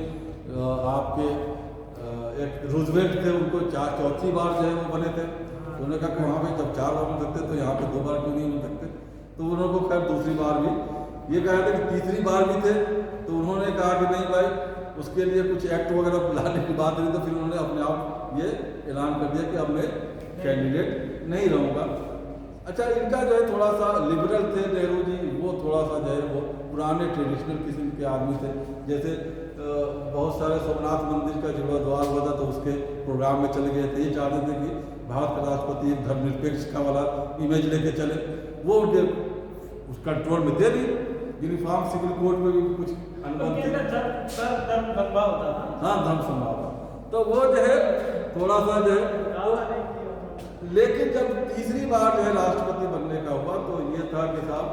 आपके एक रूजवेल्ट थे, उनको चौथी बार जो है वो बने थे। तो उन्होंने कहा कि वहाँ पे जब 4 बार बन सकते तो यहाँ पे 2 बार क्यों नहीं बन सकते। तो उन्होंने को खैर दूसरी बार भी ये कहा था कि तीसरी बार भी थे, तो उन्होंने कहा कि नहीं भाई उसके लिए कुछ एक्ट वगैरह लाने की बात रही, तो फिर उन्होंने अपने आप ये ऐलान कर दिया कि अब मैं कैंडिडेट नहीं रहूँगा। अच्छा, इनका जो है थोड़ा सा लिबरल थे नेहरू जी, वो थोड़ा सा जो है वो पुराने ट्रेडिशनल किस्म के आदमी थे। जैसे बहुत सारे सोमनाथ मंदिर का जीर्णोद्धार हुआ था तो उसके प्रोग्राम में चले गए थे। ये चाहते थे कि भारत का राष्ट्रपति एक धर्मनिरपेक्ष का वाला इमेज लेके चले, वो उनके उस कंट्रोल में दे दी। यूनिफॉर्म सिविल कोड में भी कुछ अनुबंध थे, धर्म संभव होता था। हाँ धर्म संभाव, तो वो जो है थोड़ा सा जो है। लेकिन जब तीसरी बार जो है राष्ट्रपति बनने का हुआ तो ये था कि साहब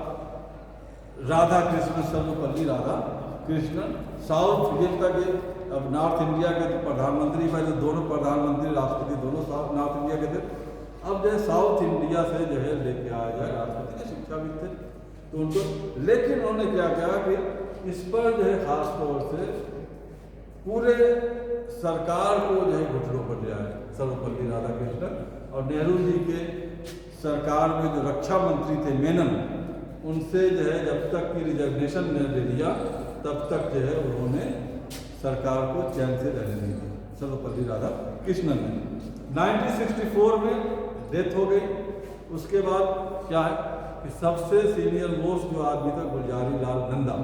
राधा कृष्ण, सर्वपल्ली राधा कृष्णन, साउथ ये था कि अब नॉर्थ इंडिया के तो प्रधानमंत्री, पहले दोनों प्रधानमंत्री राष्ट्रपति दोनों नॉर्थ इंडिया के थे। अब जो है साउथ इंडिया से जो है लेके आया जाए राष्ट्रपति के, शिक्षाविद थे तो उनको, लेकिन उन्होंने क्या किया कि इस पर जो है खास तौर से पूरे सरकार को जो है घुटनों पर ले आए सर्वपल्ली राधाकृष्णन। और नेहरू जी के सरकार में जो रक्षा मंत्री थे मेनन, उनसे जो है जब तक की रिजर्वेशन ने दे दिया तब तक जो है उन्होंने सरकार को चैन से रहने नहीं दिया सर्वपल्ली राधाकृष्णन ने। 1964 में डेथ हो गई। उसके बाद क्या है कि सबसे सीनियर मोस्ट जो आदमी था गुलजारी लाल नंदा,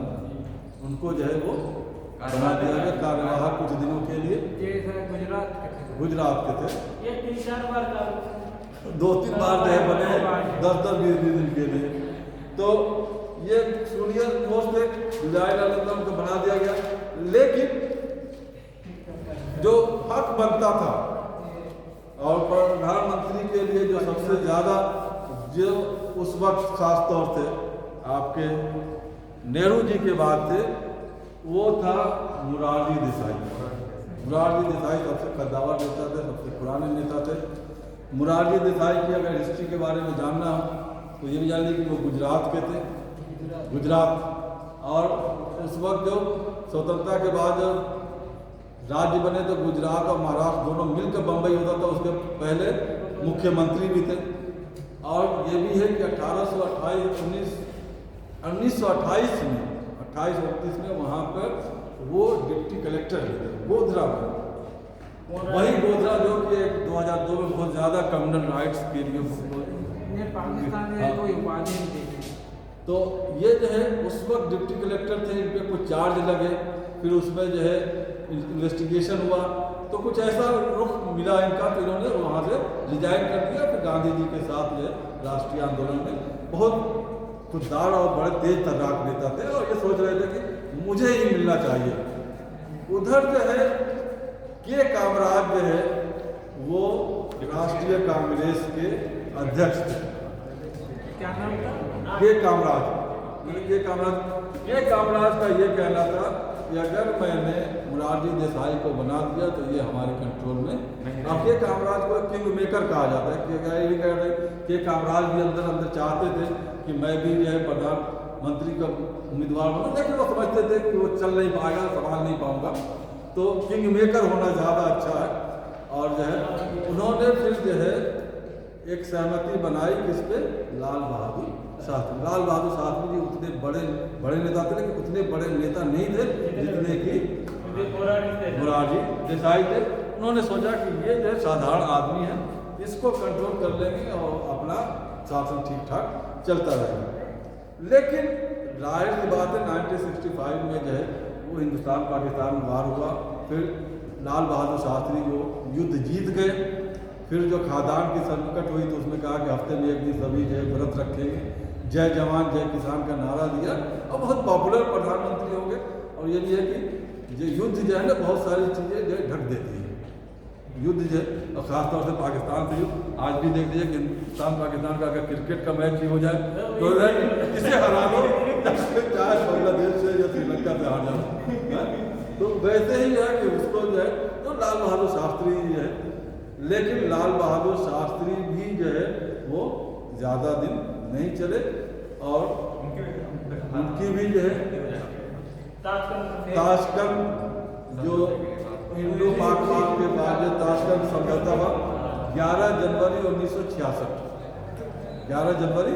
उनको जो है वो बना दिया गया कार्यवाहक कुछ दिनों के लिए। गुजरात के थे, ये 3-4 बार का 2-3 बार जो है बने 10-20 दिन के लिए। तो ये सीनियर मोस्ट थे गुलजारी लाल नंदा, उनको बना दिया गया। लेकिन जो हक बनता था और प्रधानमंत्री के लिए जो सबसे ज़्यादा जो उस वक्त खास तौर से आपके नेहरू जी के बाद थे वो था मोरारजी देसाई। मोरारजी देसाई सबसे कद्दावर नेता थे, सबसे पुराने नेता थे। मोरारजी देसाई की अगर हिस्ट्री के बारे में जानना हो तो ये भी जान लीजिए कि वो गुजरात के थे, गुजरात। और उस वक्त जो स्वतंत्रता के बाद जब राज्य बने तो गुजरात और महाराष्ट्र दोनों मिलकर बम्बई होता था, उसके पहले मुख्यमंत्री भी थे। और ये भी है कि 1928 में 28-29 में वहाँ पर वो डिप्टी कलेक्टर थे गोधरा में। वही गोधरा जो कि 2002 में बहुत ज़्यादा कम्युनल राइट्स के लिए पाकिस्तान में कोई उपाधि नहीं देती। तो ये जो है उस वक्त डिप्टी कलेक्टर थे, इन पर कुछ चार्ज लगे, फिर उसमें जो है इन्वेस्टिगेशन हुआ तो कुछ ऐसा रुख मिला इनका कि इन्होंने वहाँ से रिजाइन कर दिया। फिर गांधी जी के साथ जो है राष्ट्रीय आंदोलन में बहुत खुददार और बड़े तेज तर्राक नेता थे और ये सोच रहे थे कि मुझे ही मिलना चाहिए। उधर जो है के कामराज जो है वो राष्ट्रीय कांग्रेस के अध्यक्ष थे। क्या नाम था? के कामराज का ये कहना था कि अगर मैंने मुरारजी देसाई को बना दिया तो ये हमारे कंट्रोल में नहीं। अब के कामराज को किंग मेकर कहा जाता है कि क्या ये कह रहे कि कामराज भी अंदर अंदर चाहते थे कि मैं भी जो है प्रधानमंत्री का उम्मीदवार बनूं, लेकिन वो समझते थे कि वो चल नहीं पाएगा, संभाल नहीं पाऊंगा, तो किंग मेकर होना ज़्यादा अच्छा है। और जो है उन्होंने फिर जो है एक सहमति बनाई किस पे, लाल बहादुर शास्त्री। लाल बहादुर शास्त्री जी उतने बड़े नेता थे, लेकिन उतने बड़े नेता नहीं थे जितने कि मोरारजी देसाई थे। उन्होंने सोचा कि ये जो साधारण आदमी है, इसको कंट्रोल कर लेंगे और अपना शासन ठीक ठाक चलता रहेगा। लेकिन जाहिर सी बात है 1965 में जो है वो हिंदुस्तान पाकिस्तान में वार हुआ, फिर लाल बहादुर शास्त्री जो युद्ध जीत गए, फिर जो खादान की संकट हुई तो उसमें कहा कि हफ्ते में एक दिन सभी जो है व्रत रखेंगे, जय जवान जय किसान का नारा दिया और बहुत पॉपुलर प्रधानमंत्री हो गए। और ये भी है कि जो युद्ध जो है ना बहुत सारी चीज़ें जो है ढक देती है युद्ध जो है, और ख़ासतौर से पाकिस्तान से युद्ध। आज भी देख लीजिए कि हिंदुस्तान पाकिस्तान का अगर क्रिकेट का मैच भी हो जाए तो इसे हरा दो, चाहे बांग्लादेश से या श्रीलंका से हार जाओ, तो वैसे ही है कि उसको जो है तो लाल बहादुर शास्त्री जो है, लेकिन लाल बहादुर शास्त्री भी जो है वो ज़्यादा दिन नहीं चले और उनकी भी जो है ताशकंद जो इंडो पाक के बाद जो ताशकंद समझौता हुआ 11 जनवरी 1966, 11 जनवरी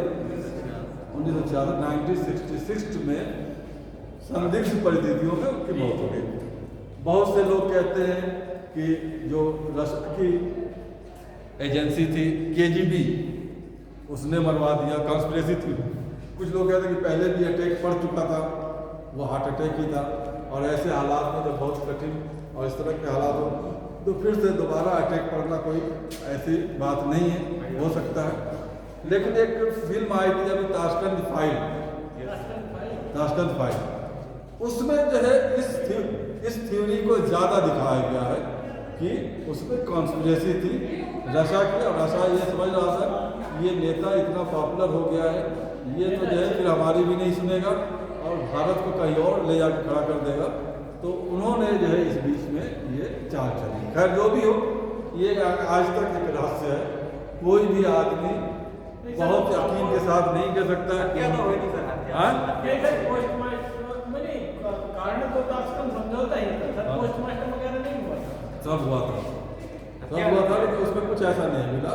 1966 में संदिग्ध परिस्थितियों में उनकी मौत हो गई। बहुत से लोग कहते हैं कि जो रशिया की एजेंसी थी KGB उसने मरवा दिया, कॉन्स्पिरेसी थी। कुछ लोग कहते हैं कि पहले भी अटैक पड़ चुका था, वो हार्ट अटैक ही था, और ऐसे हालात में जब बहुत कठिन और इस तरह के हालात हो तो फिर से दोबारा अटैक पड़ना कोई ऐसी बात नहीं है, हो सकता है। लेकिन एक फिल्म आई थी अभी ताशकंद फाइल, उसमें जो है इस थ्योरी को ज़्यादा दिखाया गया है कि उसमें कॉन्स्पिरेसी थी रशिया की, और रशिया ये समझ रहा था ये नेता इतना पॉपुलर हो गया है, ये तो जो है फिर हमारी भी नहीं सुनेगा और भारत को कहीं और ले जाकर खड़ा कर देगा। तो उन्होंने जो है इस बीच में ये चाल चली। खैर जो भी हो, ये आज तक एक रहस्य है, कोई भी आदमी बहुत यकीन के साथ नहीं कह सकता है क्या हुई थी सर? कारण तो ताशकंद समझौता ही था, पोस्टमार्टम वगैरह नहीं हुआ था। सब हुआ था लेकिन उसमें कुछ ऐसा नहीं मिला।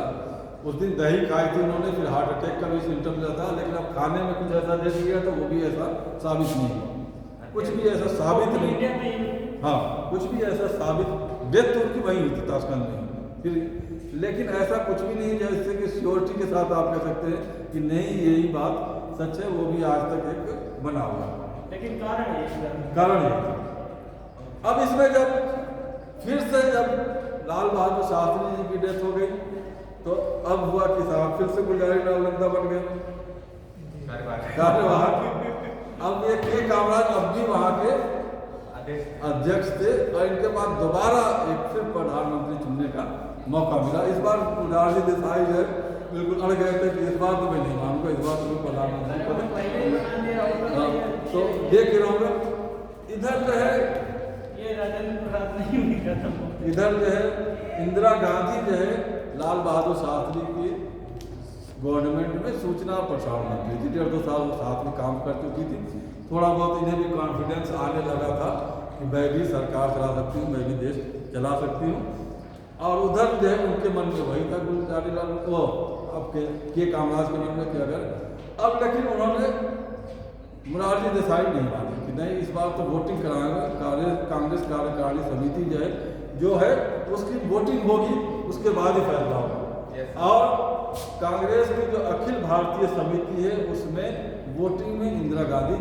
उस दिन दही खाई थी उन्होंने, फिर हार्ट अटैक का भी सिम्टम मिला था, लेकिन अब खाने में कुछ ऐसा दे दिया तो वो भी ऐसा साबित नहीं हुआ, कुछ भी ऐसा साबित नहीं। हाँ, कुछ भी ऐसा साबित, डेथ तो उनकी वही हुई थी ताशकंद में, फिर लेकिन ऐसा कुछ भी नहीं जैसे कि श्योरिटी के साथ आप कह सकते हैं कि नहीं यही बात सच है, वो भी आज तक एक बना हुआ। लेकिन कारण ये अब इसमें जब फिर से जब लाल बहादुर शास्त्री जी की डेथ हो गई तो अब हुआ कि साहब फिर से गुलजारीलाल नंदा बन गए कार्यवाहक। अब ये के कामराज अब भी वहाँ के अध्यक्ष थे और इनके बाद दोबारा एक फिर प्रधानमंत्री चुनने का मौका मिला। इस बार मोरारजी देसाई जो है बिल्कुल अड़ गए थे कि इस बार तो मैं नहीं मानूंगा, इस बार तो प्रधानमंत्री तो देख रहा इधर जो है ये राजेंद्र प्रसाद नहीं हुई, इधर जो है इंदिरा गांधी जो है लाल बहादुर शास्त्री की गवर्नमेंट में सूचना और प्रसारण मंत्री थी, 1.5-2 साल साथ में काम कर चुकी थी। थोड़ा बहुत इन्हें भी कॉन्फिडेंस आने लगा था कि मैं भी सरकार चला सकती हूँ, मैं भी देश चला सकती हूँ। और उधर जो है उनके मन में वही था गुलजारीलाल को, अब के कामराज के मन में कि अगर अब, लेकिन उन्होंने मोरारजी देसाई नहीं मानी कि नहीं इस बार तो वोटिंग कराएंगे, कांग्रेस कार्यकारिणी समिति जो है उसकी वोटिंग होगी, उसके बाद ही फैसला होगा। और कांग्रेस की जो अखिल भारतीय समिति है उसमें वोटिंग में इंदिरा गांधी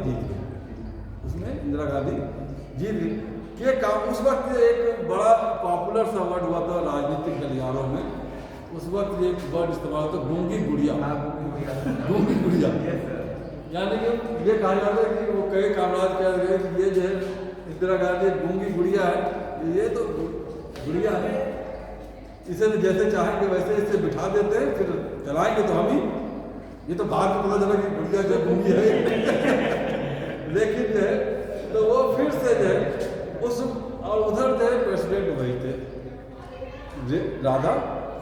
जीत गई, ये काम उस वक्त एक बड़ा पॉपुलर सा वर्ड हुआ था राजनीतिक गलियारों में, उस वक्त एक वर्ड इस्तेमाल होता गूंगी गुड़िया, यानी कि ये कहा जाता है कि वो कई कामराज कह रहे हैं कि ये जो है इंदिरा गांधी गूंगी गुड़िया है, ये तो गुड़िया है, इसे तो जैसे चाहेंगे वैसे इसे बिठा देते हैं, फिर चलाएंगे तो हम ही, ये तो बात पता चला कि गुड़िया जो गूंगी है लेकिन जो है तो वो फिर से जो है उस, और उधर जो है प्रेसिडेंट वही थे राधा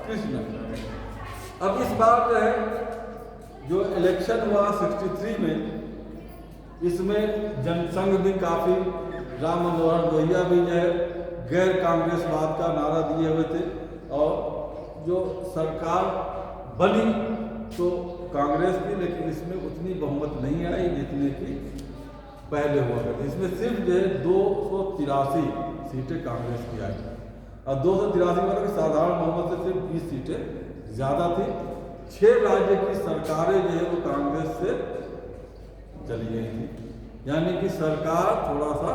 कृष्ण। अब इस बार जो है जो इलेक्शन हुआ 63 में, इसमें जनसंघ भी काफ़ी, राम मनोहर लोहिया भी जो है गैर कांग्रेसवाद का नारा दिए हुए थे, और जो सरकार बनी तो कांग्रेस की, लेकिन इसमें उतनी बहुमत नहीं आई जितने की पहले हुआ करती। इसमें सिर्फ जो है 283 सीटें कांग्रेस की आई, और 283 मतलब कि साधारण बहुमत से सिर्फ 20 सीटें ज़्यादा थी। 6 राज्य की सरकारें जो है वो कांग्रेस से चली गई थी, यानी कि सरकार थोड़ा सा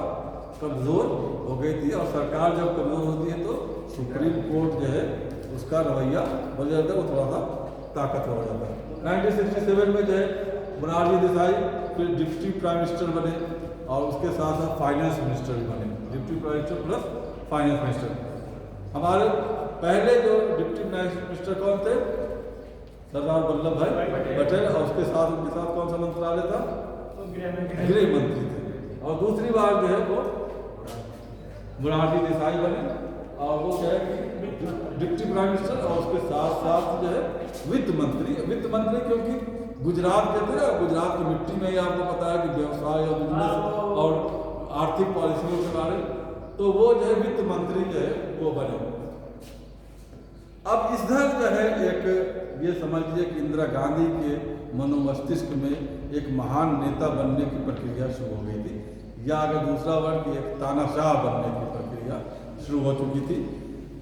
कमज़ोर हो गई थी। और सरकार जब कमज़ोर होती है तो सुप्रीम कोर्ट जो है उसका रवैया बदल जाता है, वो थोड़ा सा ताकतवर हो जाता है। 1967 में जो है मोरारजी देसाई फिर डिप्टी प्राइम मिनिस्टर बने, और उसके साथ साथ फाइनेंस मिनिस्टर भी बने, deputy prime minister plus finance minister. हमारे पहले जो डिप्टी प्राइम मिनिस्टर कौन थे? सरदार वल्लभ भाई पटेल, और उसके साथ उनके साथ कौन सा मंत्रालय था? गृह मंत्री थे। और दूसरी बार जो है वो मोरारजी देसाई बने, और वो जो है डिप्टी प्राइम मिनिस्टर, और उसके साथ साथ जो है वित्त मंत्री। वित्त मंत्री क्योंकि गुजरात के थे, और गुजरात की मिट्टी में ही आपको पता है कि व्यवसाय और बिजनेस और आर्थिक पॉलिसियों के बारे में, तो वो जो है वित्त मंत्री जो है वो बने। अब इधर जो है एक ये समझ लीजिए कि इंदिरा गांधी के मनोमस्तिष्क में एक महान नेता बनने की प्रक्रिया शुरू हो गई थी, या अगर दूसरा वर्ग एक तानाशाह बनने की प्रक्रिया शुरू हो चुकी थी।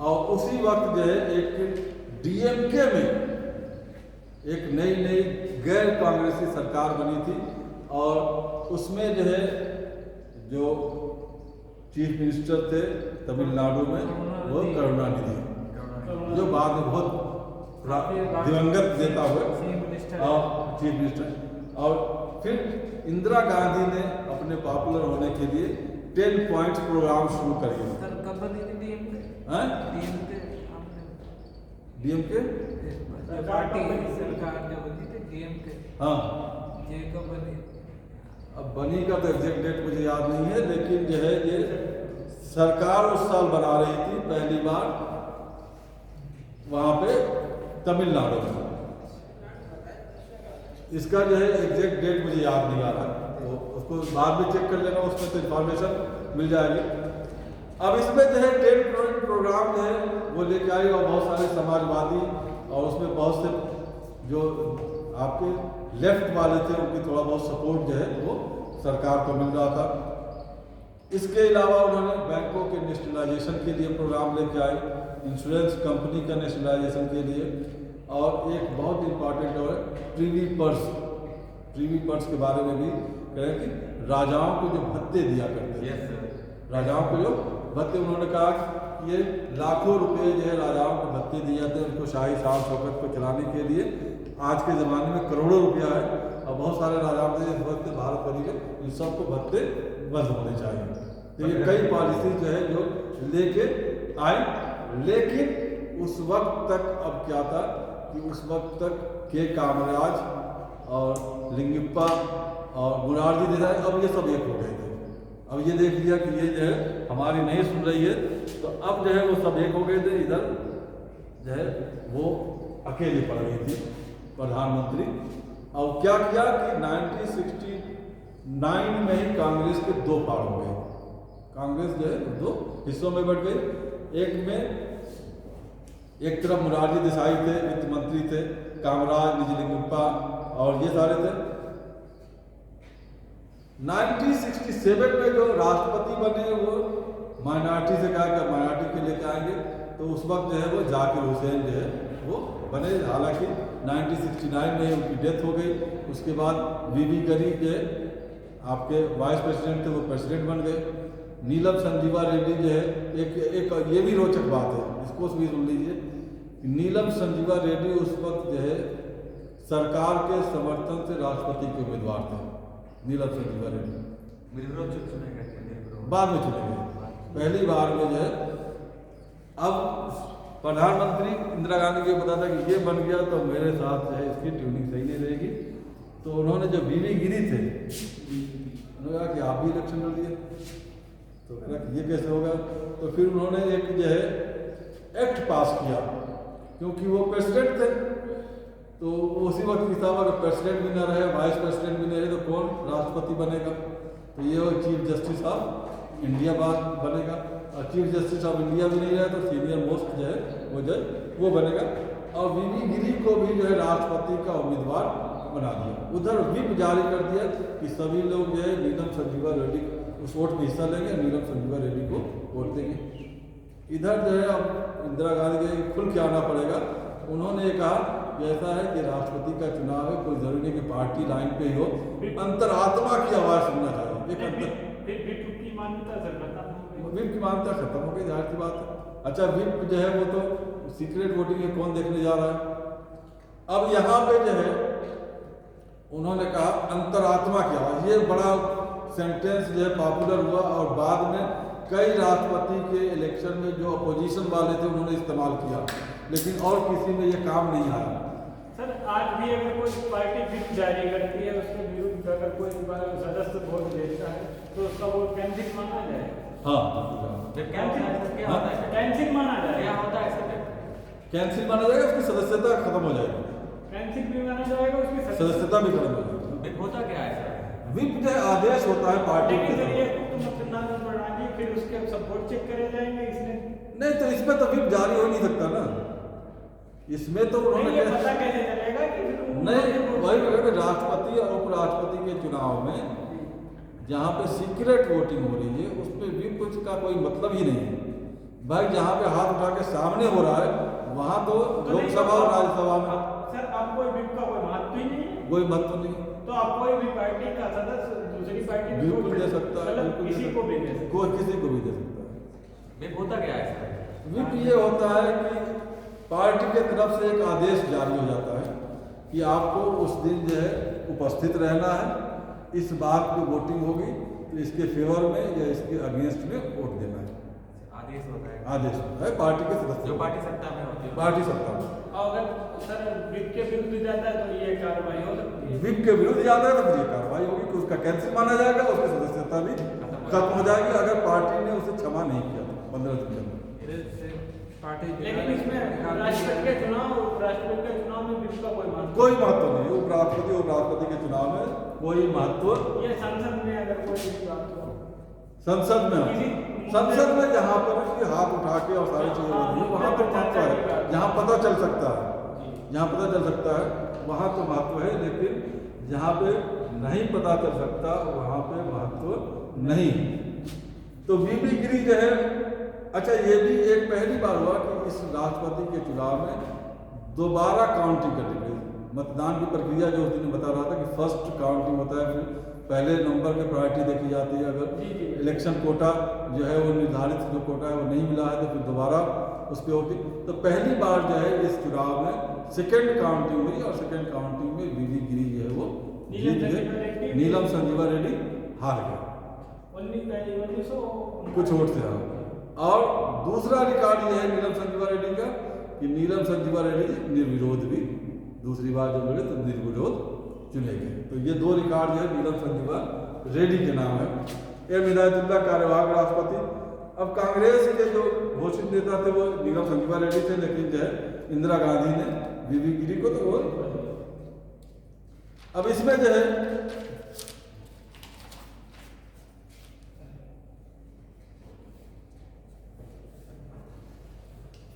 और उसी वक्त जो है एक डीएमके में एक नई गैर कांग्रेसी सरकार बनी थी, और उसमें जो है जो चीफ मिनिस्टर थे तमिलनाडु में वो करुणानिधि, जो बाद में बहुत दिवंगत नेता हुए और चीफ मिनिस्टर। और फिर इंदिरा गांधी ने अपने पॉपुलर होने के लिए 10 पॉइंट्स प्रोग्राम शुरू कर दिया। डीएमके हाँ, अब बनी का तो एग्जैक्ट डेट मुझे याद नहीं है, लेकिन जो है ये सरकार उस साल बना रही थी पहली बार वहाँ पे तमिलनाडु में। इसका जो है एग्जैक्ट डेट मुझे याद नहीं आ रहा, तो उसको बाद में चेक कर लेना, उसमें तो इन्फॉर्मेशन मिल जाएगी। अब इसमें जो है 10 पॉइंट प्रोग्राम जो है वो लेके आई, और बहुत सारे समाजवादी, और उसमें बहुत से जो आपके लेफ्ट वाले थे उनकी थोड़ा बहुत सपोर्ट जो है वो सरकार को मिल रहा था। इसके अलावा उन्होंने बैंकों के नेशनलाइजेशन के लिए प्रोग्राम लेके आए, इंश्योरेंस कंपनी का नेशनलाइजेशन के लिए, और एक बहुत इंपॉर्टेंट है प्रीवी पर्स के बारे में भी कहें कि राजाओं को जो भत्ते दिया करते हैं, राजाओं को जो भत्ते, उन्होंने कहा कि ये लाखों रुपए जो है राजाओं को भत्ते दिए जाते हैं उनको शाही शान शौकत को चलाने के लिए। आज के ज़माने में करोड़ों रुपया है, और बहुत सारे राजाओं के इस वक्त भारत बनी है, इन सबको भत्ते बंद होने चाहिए। तो ये कई पॉलिसी जो है जो लेके आई, लेकिन उस वक्त तक अब क्या था कि उस वक्त तक के कामराज और लिंगिप्पा और मोरारजी देसाई अब ये सब एक हो गए थे। अब ये देख लिया कि ये जो है हमारी नहीं सुन रही है, तो अब जो है वो सब एक हो गए थे। इधर जो है वो अकेले पड़ गई थी प्रधानमंत्री। और क्या किया कि 1969 में ही कांग्रेस के 2 फाड़ हो गए। कांग्रेस जो है 2 हिस्सों में बढ़ गई। एक में एक तरफ मोरारजी देसाई थे, वित्त मंत्री थे, कामराज, निजलिंगप्पा और ये सारे थे। 1967 में जो राष्ट्रपति बने वो माइनॉरिटी से कहा कि माइनॉरिटी के लेके आएंगे, तो उस वक्त जो है वो जाकिर हुसैन जो है वो बने। हालांकि 1969 में उनकी डेथ हो गई। उसके बाद बीबी गरीब जो है आपके वाइस प्रेसिडेंट थे, वो प्रेसिडेंट बन गए। नीलम संजीवा रेड्डी जो है एक ये भी रोचक बात है, इसको भी सुन लीजिए। नीलम संजीवा रेड्डी उस वक्त जो है सरकार के समर्थन से राष्ट्रपति के उम्मीदवार थे। नीलम संजीवा रेड्डी बाद में चले गए। पहली बार में जो है अब प्रधानमंत्री इंदिरा गांधी को पता था कि ये बन गया तो मेरे साथ जो है इसकी ट्यूनिंग सही नहीं रहेगी, तो उन्होंने जो बीवी गिरी थे उन्होंने कहा कि आप भी इलेक्शन लड़ लिए, तो कहा कि ये कैसे होगा। तो फिर उन्होंने एक जो है एक्ट पास किया, क्योंकि वो प्रेसिडेंट थे, तो उसी वक्त हिसाब अगर प्रेसिडेंट भी ना रहे, वाइस प्रेसिडेंट भी नहीं रहे, तो कौन राष्ट्रपति बनेगा। तो ये चीफ जस्टिस ऑफ इंडिया बात बनेगा, और चीफ जस्टिस ऑफ इंडिया भी नहीं रहे तो सीनियर मोस्ट जो है वो जज वो बनेगा। और बीवी गिरी को भी जो है राष्ट्रपति का उम्मीदवार बना दिया। उधर व्हिप जारी कर दिया कि सभी लोग जो है नीलम संजीवा रेड्डी उस वोट में हिस्सा लेंगे, नीलम संजीवा रेड्डी को वोट देंगे। इधर जो है अब इंदिरा गांधी के खुल के आना पड़ेगा। उन्होंने कहा कि ऐसा है कि राष्ट्रपति का चुनाव है, कोई जरूरी नहीं कि पार्टी लाइन पे ही हो, अंतरात्मा की आवाज़ सुनना चाहिए। व्हिप की मान्यता खत्म हो गई, जाहिर सी बात है। अच्छा व्हिप जो है वो तो सीक्रेट वोटिंग है, कौन देखने जा रहा है। अब यहाँ पे जो है उन्होंने कहा अंतरात्मा की आवाज़, ये बड़ा सेंटेंस जो है पॉपुलर हुआ और बाद में कई राष्ट्रपति के इलेक्शन में जो अपोजिशन वाले थे उन्होंने इस्तेमाल किया, लेकिन और किसी में ये काम नहीं आया। सर आज भी अगर कोई पार्टी व्हिप जारी करती है, उसके विरुद्ध अगर कोई सदस्य वोट देता है तो उसका वोट कैंसिल माना जाए। हाँ कैंसिल माना जाए, क्या होता है सर? कैंसिल माना जाएगा, उसकी सदस्यता खत्म हो जाएगी, कैंसिल भी माना जाएगा, उसकी सदस्यता भी खत्म हो जाएगी। व्हिप होता क्या है सर? व्हिप जो आदेश होता है पार्टी के फिर उसके सब वोट चेक करे जाएंगे इसने नहीं, तो इसमें तो व्हिप जारी हो नहीं सकता ना, इसमें तो उन्होंने ये पता कैसे चलेगा कि नहीं, वही राष्ट्रपति और उपराष्ट्रपति के चुनाव में जहाँ पे सीक्रेट वोटिंग हो रही है उसमें व्हिप का कोई मतलब ही नहीं है। भाई जहाँ पे हाथ उठा के सामने हो रहा है वहाँ तो लोकसभा और राज्यसभा में सर अब कोई व्हिप का कोई महत्व ही नहीं है, कोई महत्व नहीं, तो आप कोई भी पार्टी का सदस्य दूसरी पार्टी बिल्कुल दे सकता है, किसी को भी दे सकता है, कोई किसी को भी दे सकता है। व्हिप होता क्या है सर? व्हिप ये होता है कि पार्टी के तरफ से एक आदेश जारी हो जाता है कि आपको उस दिन जो है उपस्थित रहना है, इस बात पे वोटिंग होगी तो इसके फेवर में या इसके अगेंस्ट में वोट देना है। आदेश होता है, आदेश होता है पार्टी के सदस्य, जो पार्टी सत्ता में होती है। पार्टी सत्ता में अगर सर व्हिप के विरुद्ध जाता है तो ये कार्रवाई हो सकती है। व्हिप के विरुद्ध जाता है तो फिर ये कार्रवाई होगी कि उसका कैंसिल माना जाएगा, उसकी सदस्यता भी खत्म हो जाएगी अगर पार्टी ने उसे क्षमा नहीं किया 15 दिन के अंदर। लेकिन इसमें राष्ट्रपति के चुनाव उपराष्ट्रपति के चुनाव में व्हिप का कोई महत्व कोई महत्व नहीं है। उपराष्ट्रपति और राष्ट्रपति के चुनाव में कोई महत्व, ये संसद में अगर कोई बात हो, संसद में जहाँ पर उसके हाथ उठा के और सारी चीजें होती है वहाँ तो महत्व है, जहाँ पता चल सकता है, जहाँ पता चल सकता है वहाँ तो महत्व है, लेकिन जहाँ पे नहीं पता चल सकता वहाँ पे महत्व नहीं। तो बीबी गिरी जो है, अच्छा ये भी एक पहली बार हुआ कि इस राष्ट्रपति के चुनाव में दोबारा काउंटिंग करनी पड़ी। मतदान की प्रक्रिया जो उस दिन बता रहा था कि फर्स्ट काउंटिंग होता है, फिर पहले नंबर की प्रायोरिटी देखी जाती है, अगर इलेक्शन कोटा जो है वो निर्धारित जो कोटा है वो नहीं मिला है तो फिर दोबारा उस पर होती। तो पहली बार जो है इस चुनाव में सेकेंड काउंटिंग हुई और सेकेंड काउंटिंग में बीबी गिरी जो है वो जीत गए, नीलम संजीवा रेड्डी हार गए कुछ वोट से हार। और दूसरा रिकॉर्ड ये है नीलम संजीवा रेड्डी का कि नीलम संजीवा रेड्डी निर्विरोध भी दूसरी बार जब लड़े तो निर्विरोध चुने गए। तो ये दो रिकॉर्ड जो है नीलम संजीवा रेड्डी के नाम है। एम हिदायतुल्लाह कार्यवाहक राष्ट्रपति। अब कांग्रेस के जो घोषित नेता थे वो नीलम संजीवा रेड्डी थे, लेकिन जो है इंदिरा गांधी ने बीबी गिरी को तो वो अब इसमें जो है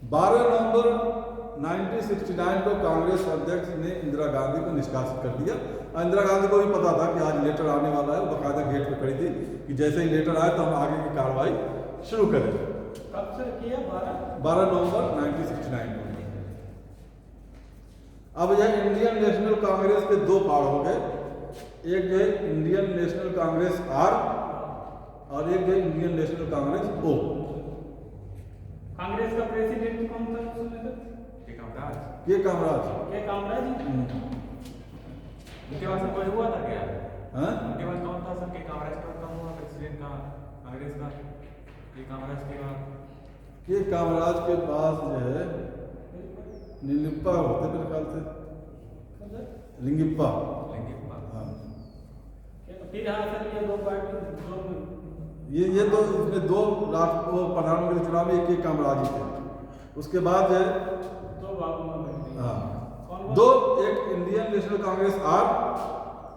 नवंबर 1969 को कांग्रेस अध्यक्ष ने इंदिरा गांधी को निष्कासित कर दिया। इंदिरा गांधी को भी पता था कि आज लेटर आने वाला है, वो बाकायदा गेट पे खड़ी थी कि जैसे ही लेटर आए तो हम आगे की कार्रवाई शुरू करें। कब सर किया? 12 नवंबर 1969 को। अब यह इंडियन नेशनल कांग्रेस के दो फाड़ हो गए, एक जो है इंडियन नेशनल कांग्रेस आर और एक जो है इंडियन नेशनल कांग्रेस ओ। कांग्रेस का प्रेसिडेंट कौन था उस समय तक? के कामराज। उनके बाद कोई हुआ था क्या? हाँ? उनके बाद कौन था सर? के कामराज का कौन हुआ प्रेसिडेंट का कांग्रेस का? के कामराज के बाद के कामराज के पास जो है नीलिप्पा होते मेरे ख्याल से, लिंगिप्पा। फिर हाँ सर ये दो पार्टी दो ये तो इसमें दो राष्ट्र वो प्रधानमंत्री चुनाव में एक कामराजी थे। उसके बाद जो है दो बाबू में बैठ गए। हाँ कौन दो, एक इंडियन नेशनल कांग्रेस आर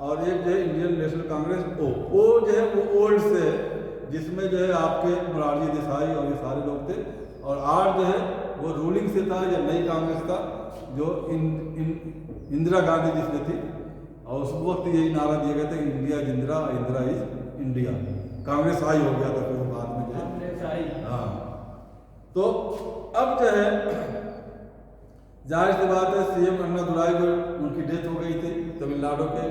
और एक जो है इंडियन नेशनल कांग्रेस ओ जो है वो ओल्ड से है, जिसमें जो है आपके मोरारजी देसाई और ये सारे लोग थे, और आर जो है वो रूलिंग से था या नई कांग्रेस था जो इंदिरा गांधी जिसमें थी, और उस वक्त यही नारा दिए गए थे कि इंडिया जिंद्रा, Indira is India. Congress I हो गया था फिर बाद में जो है कांग्रेस आई। हाँ। तो अब जो है जाहिर सी बात है सीएम अन्नादुराई जो उनकी डेथ हो गई थी तमिलनाडु के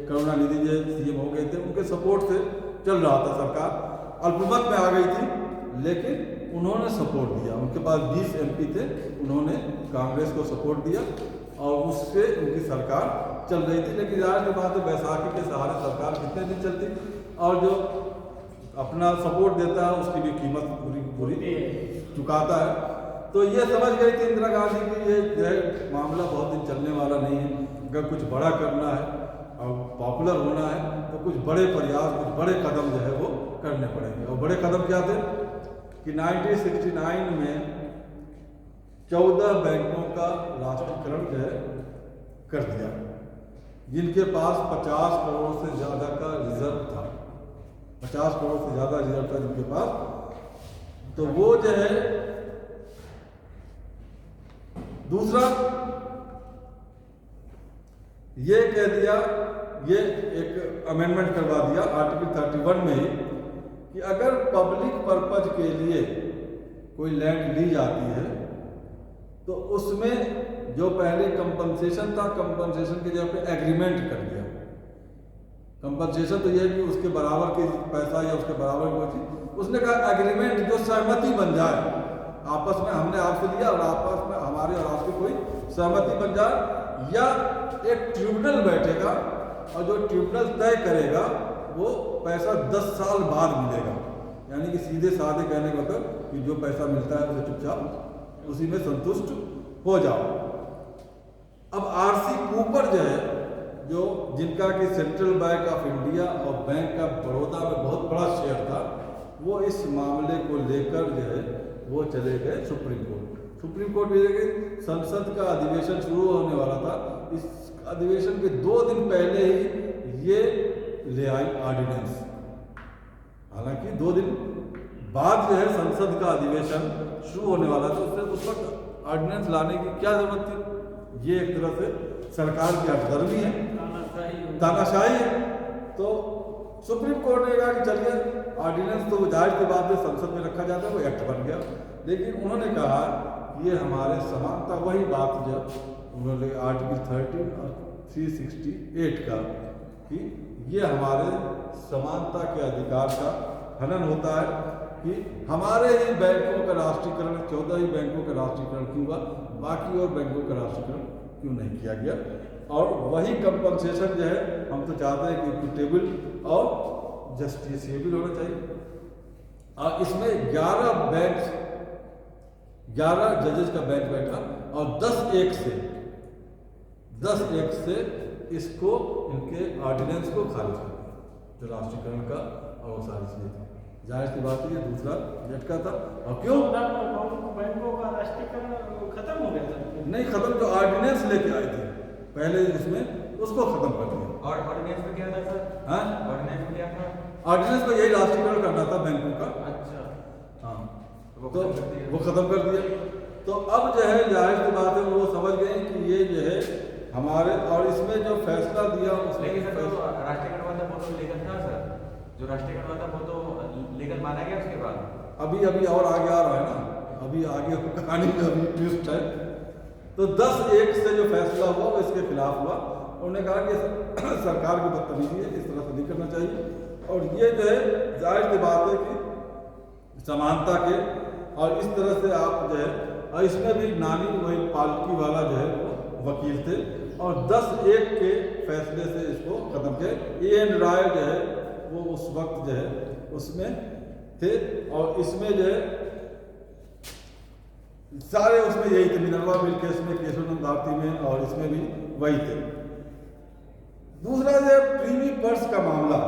करुणानिधि जो सीएम हो गए थे, उनके सपोर्ट से चल रहा था सरकार, अल्पमत में आ गई थी, लेकिन उन्होंने सपोर्ट दिया। उनके पास 20 MP थे, उन्होंने कांग्रेस को सपोर्ट दिया और उससे उनकी सरकार चल रही थी। लेकिन जाहिर सी बात है बैसाखी के सहारे सरकार कितने दिन चलती, और जो अपना सपोर्ट देता है उसकी भी कीमत पूरी चुकाता है। तो ये समझ गई थी इंदिरा गांधी की ये जो है मामला बहुत दिन चलने वाला नहीं है, अगर कुछ बड़ा करना है और पॉपुलर होना है तो कुछ बड़े प्रयास, कुछ बड़े कदम जो है वो करने पड़ेंगे। और बड़े कदम क्या थे कि 1969 में 14 बैंकों का राष्ट्रीयकरण जो है कर दिया, जिनके पास 50 करोड़ से ज़्यादा का रिजर्व था, 50 करोड़ से ज़्यादा रिजर्व था जिनके पास। तो वो जो है दूसरा ये कह दिया, ये एक अमेंडमेंट करवा दिया आर्टिकल 31 में ही कि अगर पब्लिक पर्पज के लिए कोई लैंड ली जाती है तो उसमें जो पहले कंपनसेशन था, कंपनसेशन की जगह पे एग्रीमेंट कर दिया। कंपनसेशन तो ये है कि उसके बराबर की पैसा या उसके बराबर कोई चीज, उसने कहा एग्रीमेंट जो सहमति बन जाए, आपस में हमने आपसे लिया और आपस में हमारे और आपकी कोई सहमति बन जाए, या एक ट्रिब्यूनल बैठेगा और जो ट्रिब्यूनल तय करेगा वो पैसा 10 साल बाद मिलेगा। यानी कि सीधे साधे कहने का मतलब कि जो पैसा मिलता है उसे चुपचाप उसी में संतुष्ट हो जाओ। अब RC कूपर जो है, जो जिनका कि सेंट्रल बैंक ऑफ इंडिया और बैंक ऑफ बड़ौदा में बहुत बड़ा शेयर था, वो इस मामले को लेकर जो है वो चले गए सुप्रीम कोर्ट। सुप्रीम कोर्ट भी देखिए संसद का अधिवेशन शुरू होने वाला था, इस अधिवेशन के 2 दिन पहले ही ये ले आई ऑर्डिनेंस। हालांकि 2 दिन बाद जो है संसद का अधिवेशन शुरू होने वाला था, उससे उस वक्त ऑर्डिनेंस लाने की क्या जरूरत थी? ये एक तरह से सरकार की हठधर्मी है, तानाशाही है। तो सुप्रीम कोर्ट ने कहा कि चलिए ऑर्डिनेंस तो जाहिर की बात है संसद में रखा जाता है, वो एक्ट बन गया। लेकिन उन्होंने कहा ये हमारे समानता, वही बात जब उन्होंने आर्टिकल 13 और 368 का कि ये हमारे समानता के अधिकार का हनन होता है कि हमारे ही बैंकों का राष्ट्रीयकरण, 14 ही बैंकों का राष्ट्रीयकरण क्यों हुआ, बाकी और बैंकों का राष्ट्रीयकरण क्यों नहीं किया गया। और वही कंपनसेशन जो है हम तो चाहते हैं कि इक्विटेबल और जस्टिसेबल होना चाहिए। और इसमें 11 जजेस का बेंच बैठा और 10 एक से इसको इनके ऑर्डिनेंस को खारिज कर दिया, जो राष्ट्रीयकरण का और वो सारी चीजें थी। जाहिर सी बात है ये दूसरा झटका था। और क्यों बैंकों का राष्ट्रीयकरण खत्म हो गया था? नहीं खत्म, जो ऑर्डिनेंस लेके आए थे पहले इसमें उसको खत्म कर दिया। और ऑर्डिनेंस में क्या था सर? हाँ ऑर्डिनेंस में क्या था? ऑर्डिनेंस में यही राष्ट्रीयकरण करना था बैंकों का। अच्छा, हाँ वो तो खत्म कर दिया। वो खत्म कर दिया। तो अब जो है जाहिर सी बात है वो समझ गए कि ये जो है हमारे, और इसमें जो फैसला दिया लेकिन सर जो राष्ट्रीयकरण हुआ था वो तो लीगल था सर, जो राष्ट्रीयकरण हुआ था वो तो लीगल माना गया उसके बाद। अभी और आगे आ रहा है ना, अभी आगे कहानी में अभी ट्विस्ट है। तो 10-1 से जो फैसला हुआ वो इसके खिलाफ हुआ। उन्होंने कहा कि सरकार की बदतमीजी है, इस तरह से नहीं करना चाहिए। और ये जो है जाहिर सी बात है कि समानता के, और इस तरह से आप जो है, और इसमें भी नानी वही पालकी वाला जो है वो वकील थे, और 10-1 के फैसले से इसको खत्म किया। AN राय जो है वो उस वक्त जो है उसमें थे, और इसमें जो है सारे उसमें यही थे, मिनरवा मिल केस में, केशवानंद भारती में, और इसमें भी वही थे। दूसरा जो प्रीवी पर्स का मामला,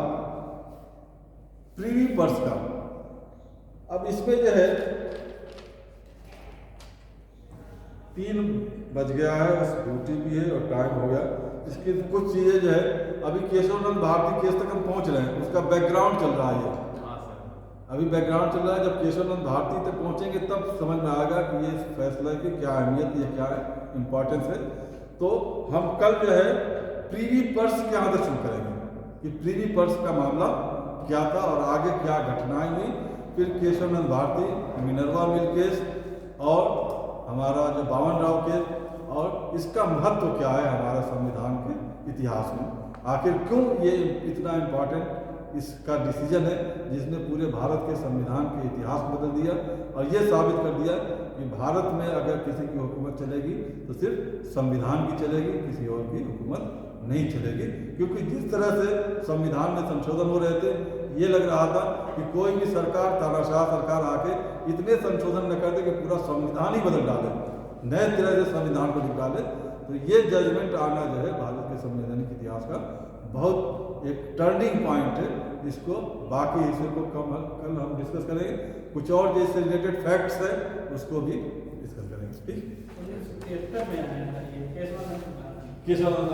प्रीवी पर्स का, अब इसमें जो है 3 बज गया है, बस ड्यूटी भी है और टाइम हो गया। इसकी कुछ चीज़ें जो है अभी केशवनंद भारती केस तक हम पहुंच रहे हैं, उसका बैकग्राउंड चल रहा है। अभी बैकग्राउंड चल रहा है, जब केशवनंद भारती तक पहुंचेंगे तब समझ में आएगा कि ये फैसला की क्या अहमियत या क्या इम्पोर्टेंस है। तो हम कल जो है प्रीवी पर्स के यहाँ से शुरू करेंगे कि प्रीवी पर्स का मामला क्या था और आगे क्या घटनाएं हुई, फिर केशवनंद भारती, मिनर्वा मिल केस और हमारा जो बावन राव केस, और इसका महत्व क्या है हमारे संविधान के इतिहास में, आखिर क्यों ये इतना इम्पोर्टेंट इसका डिसीजन है जिसने पूरे भारत के संविधान के इतिहास बदल दिया और ये साबित कर दिया कि भारत में अगर किसी की हुकूमत चलेगी तो सिर्फ संविधान की चलेगी, किसी और की हुकूमत नहीं चलेगी। क्योंकि जिस तरह से संविधान में संशोधन हो रहे थे, ये लग रहा था कि कोई भी सरकार, तानाशाह सरकार आके इतने संशोधन न कर दे कि पूरा संविधान ही बदल डाले, नए तरह से संविधान को निकाले। तो ये जजमेंट आना जो है भारत के संवैधानिक इतिहास का बहुत एक टर्निंग पॉइंट है। इसको बाकी हिस्से को कल हम डिस्कस करेंगे, कुछ और जैसे रिलेटेड फैक्ट्स है उसको भी डिस्कस करेंगे। ठीक, में आया था ये केशवानंद केशवानंद